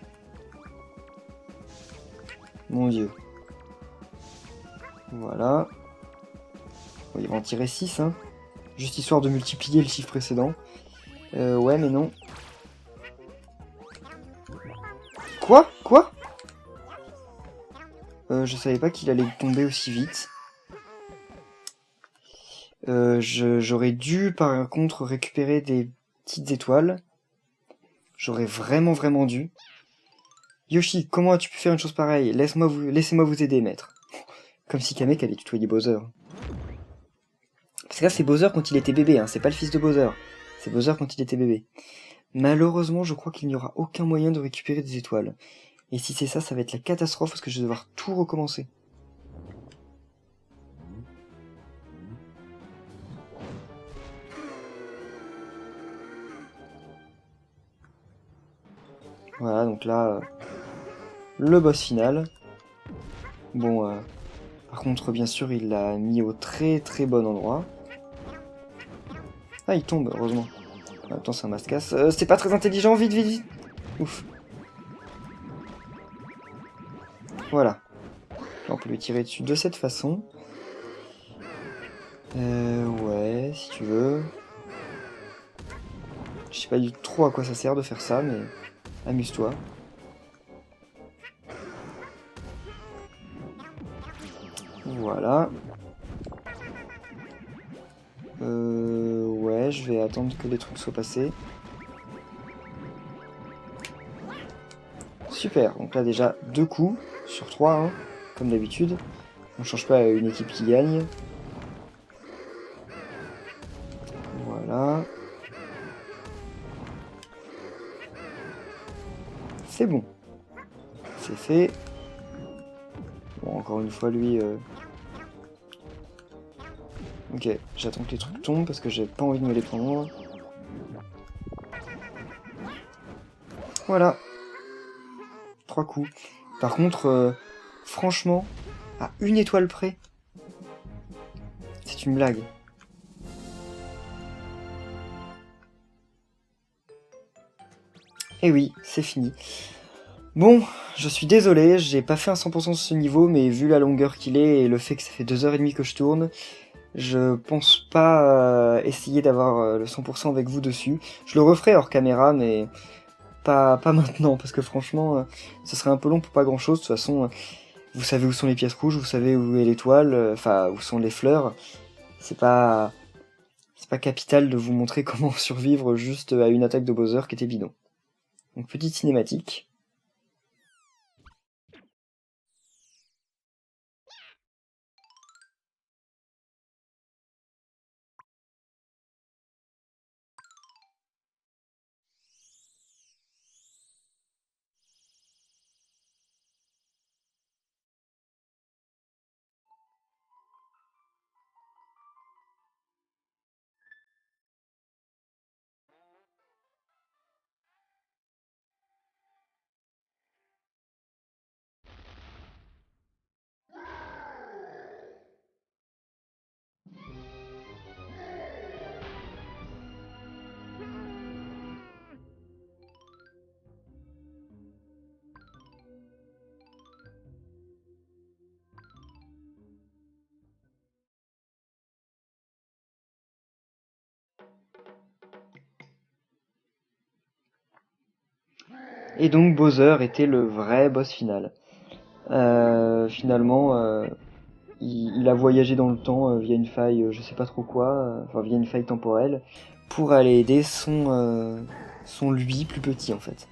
Mon dieu. Voilà. Bon, il va en tirer 6, hein. Juste histoire de multiplier le chiffre précédent. Ouais, mais non. Quoi? Je savais pas qu'il allait tomber aussi vite. J'aurais dû, par contre, récupérer des petites étoiles. J'aurais vraiment dû. Yoshi, comment as-tu pu faire une chose pareille? Laissez-moi vous aider, maître. Comme si Kamek allait tutoyer Bowser. Parce que là, c'est Bowser quand il était bébé, hein. C'est pas le fils de Bowser. C'est Bowser quand il était bébé. Malheureusement, je crois qu'il n'y aura aucun moyen de récupérer des étoiles. Et si c'est ça, ça va être la catastrophe parce que je vais devoir tout recommencer. Voilà, donc là, le boss final. Bon, par contre, bien sûr, il l'a mis au très bon endroit. Ah, il tombe, heureusement. En même temps, c'est un mascasse. C'est pas très intelligent, vite. Ouf. Voilà. On peut lui tirer dessus de cette façon. Ouais, si tu veux. Je sais pas du tout trop à quoi ça sert de faire ça, mais amuse-toi. Voilà. Ouais, je vais attendre que les trucs soient passés. Super, donc là déjà 2 coups sur 3, hein, comme d'habitude. On change pas une équipe qui gagne. Voilà. C'est bon. C'est fait. Bon, encore une fois, lui... Ok, j'attends que les trucs tombent parce que j'ai pas envie de me les prendre. Voilà. 3 coups. Par contre, franchement, à 1 étoile près, tu me blagues. Et oui, c'est fini. Bon, je suis désolé, j'ai pas fait un 100% sur ce niveau, mais vu la longueur qu'il est et le fait que ça fait 2h30 que je tourne, je pense pas essayer d'avoir le 100% avec vous dessus. Je le referai hors caméra, mais pas maintenant, parce que franchement, ce serait un peu long pour pas grand chose. De toute façon, vous savez où sont les pièces rouges, vous savez où est l'étoile, enfin où sont les fleurs. C'est pas capital de vous montrer comment survivre juste à une attaque de Bowser qui était bidon. Donc petite cinématique. Et donc Bowser était le vrai boss final. Finalement, il a voyagé dans le temps via une faille, je sais pas trop quoi, enfin via une faille temporelle, pour aller aider son lui plus petit en fait.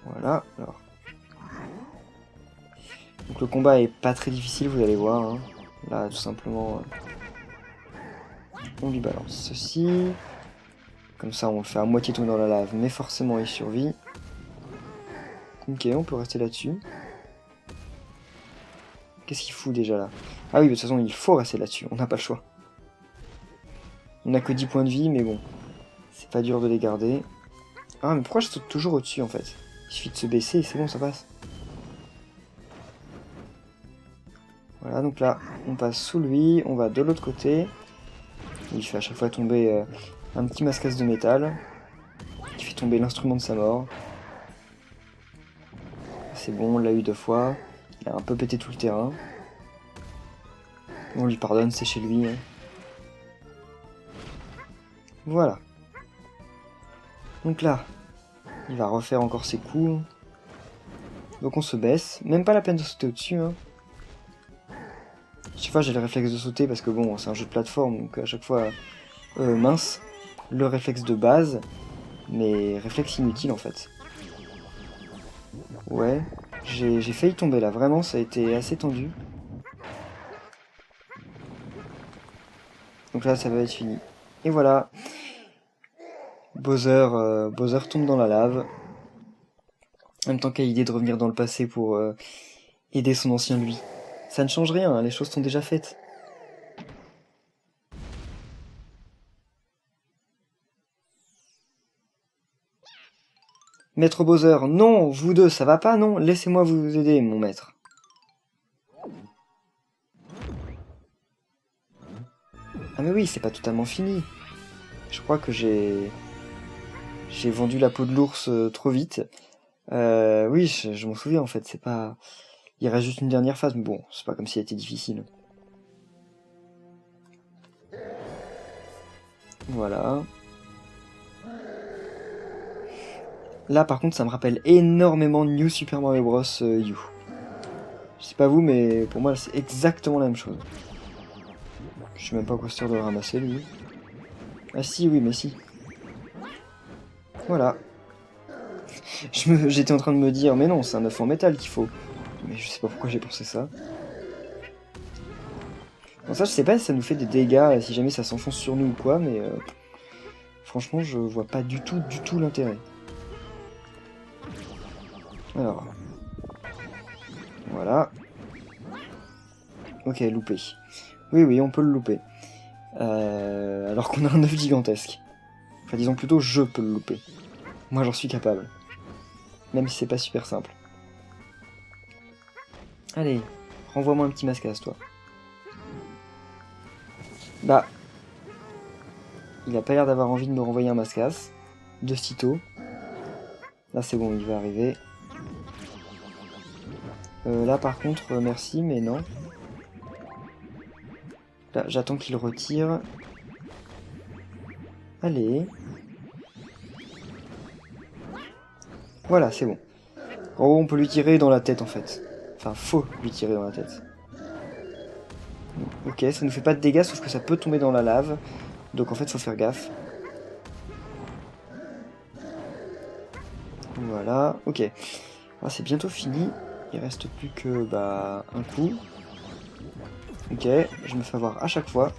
Voilà, alors. Donc le combat est pas très difficile, vous allez voir. Hein. Là, tout simplement, on lui balance ceci. Comme ça, on le fait à moitié tomber dans la lave, mais forcément il survit. Ok, on peut rester là-dessus. Qu'est-ce qu'il fout déjà là? Ah oui, de toute façon, il faut rester là-dessus, on n'a pas le choix. On n'a que 10 points de vie, mais bon, c'est pas dur de les garder. Ah, mais pourquoi je saute toujours au-dessus en fait? Il suffit de se baisser et c'est bon, ça passe. Voilà, donc là, on passe sous lui, on va de l'autre côté. Il fait à chaque fois tomber un petit mascasse de métal, qui fait tomber l'instrument de sa mort. C'est bon, on l'a eu 2 fois. Il a un peu pété tout le terrain. On lui pardonne, c'est chez lui. Hein. Voilà. Donc là, il va refaire encore ses coups. Donc on se baisse. Même pas la peine de sauter au-dessus. Hein. Chaque fois j'ai le réflexe de sauter parce que bon, c'est un jeu de plateforme. Donc à chaque fois, mince. Le réflexe de base. Mais réflexe inutile en fait. Ouais. J'ai failli tomber là. Vraiment, ça a été assez tendu. Donc là, ça va être fini. Et voilà. Bowser tombe dans la lave. En même temps qu'il a l'idée de revenir dans le passé pour aider son ancien lui. Ça ne change rien, hein, les choses sont déjà faites. Maître Bowser, non, vous deux, ça va pas, non? Laissez-moi vous aider, mon maître. Ah mais oui, c'est pas totalement fini. Je crois que j'ai vendu la peau de l'ours trop vite. Oui, je m'en souviens en fait, c'est pas... Il reste juste une dernière phase, mais bon, c'est pas comme si elle était difficile. Voilà. Là par contre ça me rappelle énormément New Super Mario Bros. U. Je sais pas vous, mais pour moi c'est exactement la même chose. Je sais même pas à quoi sert de le ramasser lui. Ah si, oui, mais si. Voilà. J'étais en train de me dire, mais non, c'est un œuf en métal qu'il faut. Mais je sais pas pourquoi j'ai pensé ça. Bon, ça, je sais pas si ça nous fait des dégâts, si jamais ça s'enfonce sur nous ou quoi, mais franchement, je vois pas du tout l'intérêt. Alors. Voilà. Ok, loupé. Oui, on peut le louper. Alors qu'on a un œuf gigantesque. Enfin, disons plutôt, je peux le louper. Moi, j'en suis capable. Même si c'est pas super simple. Allez, renvoie-moi un petit mascasse, toi. Bah, il a pas l'air d'avoir envie de me renvoyer un mascasse de sitôt. Là c'est bon, il va arriver. Là par contre, merci, mais non. Là, j'attends qu'il retire. Allez. Voilà, c'est bon. En gros, on peut lui tirer dans la tête en fait. Enfin, faut lui tirer dans la tête. Ok, ça ne fait pas de dégâts, sauf que ça peut tomber dans la lave. Donc en fait, faut faire gaffe. Voilà, ok. Ah, c'est bientôt fini. Il reste plus que bah, un coup. Ok, je me fais avoir à chaque fois.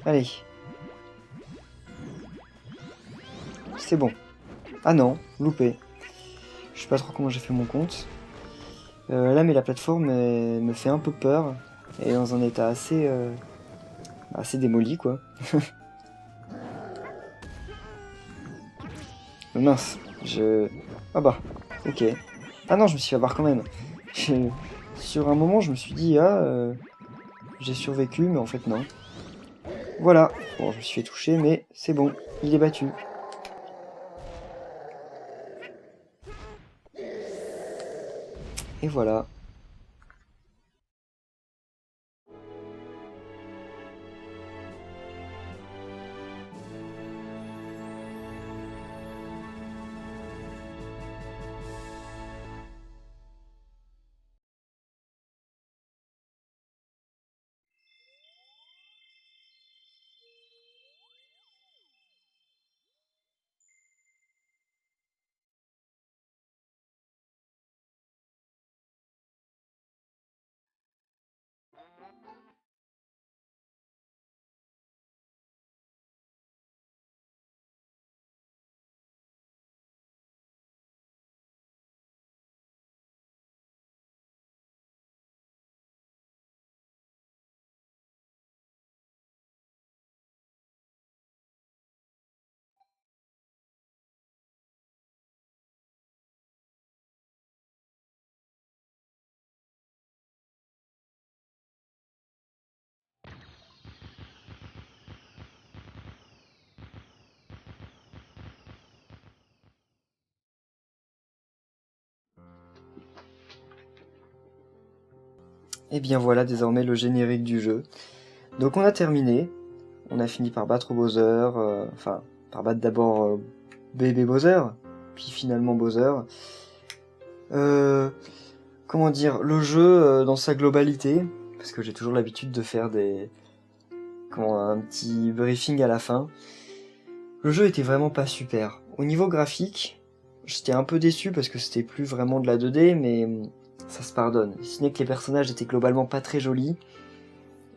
Allez. C'est bon. Ah non, loupé. Je sais pas trop comment j'ai fait mon compte. Là, mais la plateforme me fait un peu peur. Elle est dans un état assez démoli, quoi. Mince, Ah bah, ok. Ah non, je me suis fait avoir quand même. Sur un moment, je me suis dit, j'ai survécu, mais en fait, non. Voilà. Bon, je me suis fait toucher, mais c'est bon, il est battu. Et voilà. Et bien voilà désormais le générique du jeu. Donc on a terminé. On a fini par battre Bowser. Enfin, par battre d'abord bébé Bowser. Puis finalement Bowser. Comment dire, le jeu dans sa globalité. Parce que j'ai toujours l'habitude de faire un petit briefing à la fin. Le jeu était vraiment pas super. Au niveau graphique, j'étais un peu déçu parce que c'était plus vraiment de la 2D, mais ça se pardonne. Si ce n'est que les personnages étaient globalement pas très jolis,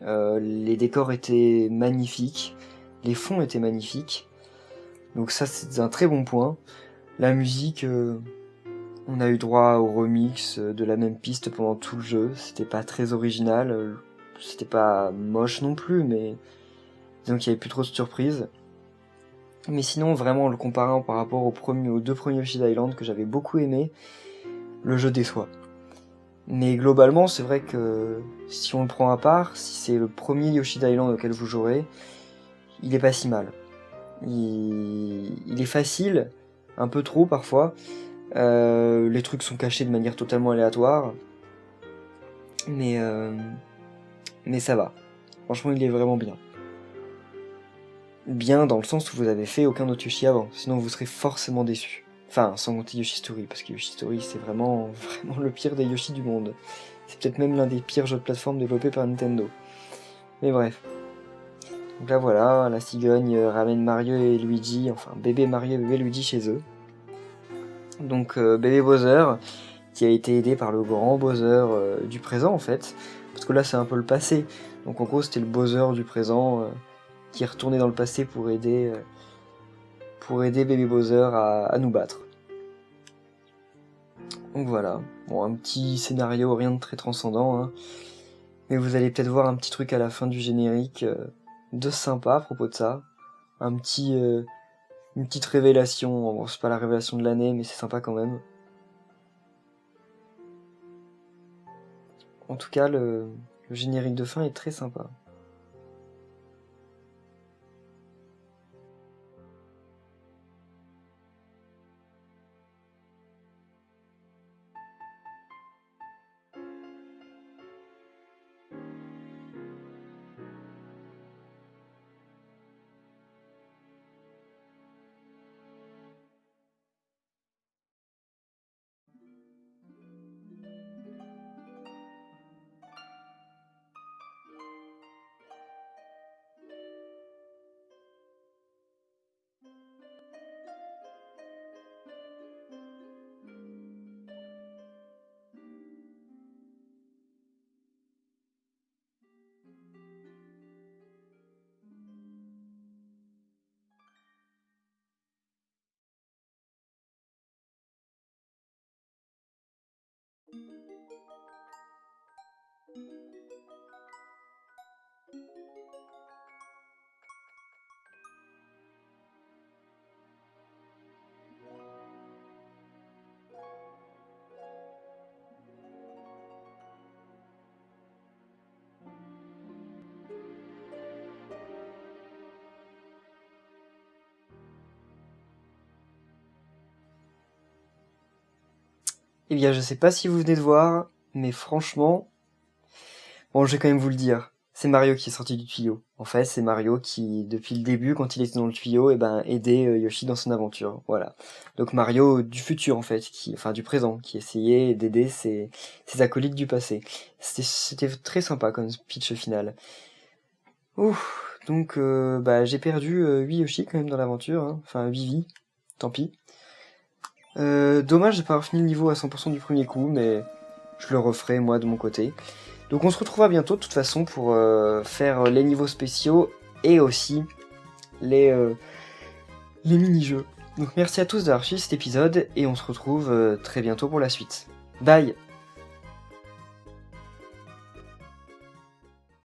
les décors étaient magnifiques, les fonds étaient magnifiques, donc ça c'est un très bon point. La musique, on a eu droit au remix de la même piste pendant tout le jeu, c'était pas très original, c'était pas moche non plus, mais disons qu'il y avait plus trop de surprises. Mais sinon, vraiment, en le comparant par rapport aux deux premiers Yoshi's Island que j'avais beaucoup aimé, le jeu déçoit. Mais globalement, c'est vrai que si on le prend à part, si c'est le premier Yoshi's Island auquel vous jouerez, il est pas si mal. Il est facile, un peu trop parfois. Les trucs sont cachés de manière totalement aléatoire. Mais ça va. Franchement, il est vraiment bien. Bien dans le sens où vous avez fait aucun autre Yoshi avant, sinon vous serez forcément déçu. Enfin, sans compter Yoshi Story, parce que Yoshi Story c'est vraiment le pire des Yoshi du monde. C'est peut-être même l'un des pires jeux de plateforme développés par Nintendo. Mais bref. Donc là voilà, la cigogne ramène Mario et Luigi, enfin bébé Mario et bébé Luigi chez eux. Donc bébé Bowser, qui a été aidé par le grand Bowser du présent en fait, parce que là c'est un peu le passé. Donc en gros c'était le Bowser du présent qui est retourné dans le passé pour aider Baby Bowser à nous battre. Donc voilà, bon, un petit scénario, rien de très transcendant, hein. Mais vous allez peut-être voir un petit truc à la fin du générique de sympa à propos de ça. Une petite révélation, bon c'est pas la révélation de l'année, mais c'est sympa quand même. En tout cas, le Le générique de fin est très sympa. Eh bien, je sais pas si vous venez de voir, mais franchement, bon, je vais quand même vous le dire. C'est Mario qui est sorti du tuyau. En fait, c'est Mario qui, depuis le début, quand il était dans le tuyau, aidait Yoshi dans son aventure. Voilà. Donc Mario du futur, en fait, enfin du présent, qui essayait d'aider ses acolytes du passé. C'était très sympa comme pitch final. Ouf. Donc, j'ai perdu 8 Yoshi quand même dans l'aventure. Hein. Enfin, 8 vies. Tant pis. Dommage de pas avoir fini le niveau à 100% du premier coup, mais je le referai moi de mon côté. Donc on se retrouvera bientôt de toute façon pour faire les niveaux spéciaux et aussi les mini-jeux. Donc merci à tous d'avoir suivi cet épisode et on se retrouve très bientôt pour la suite. Bye!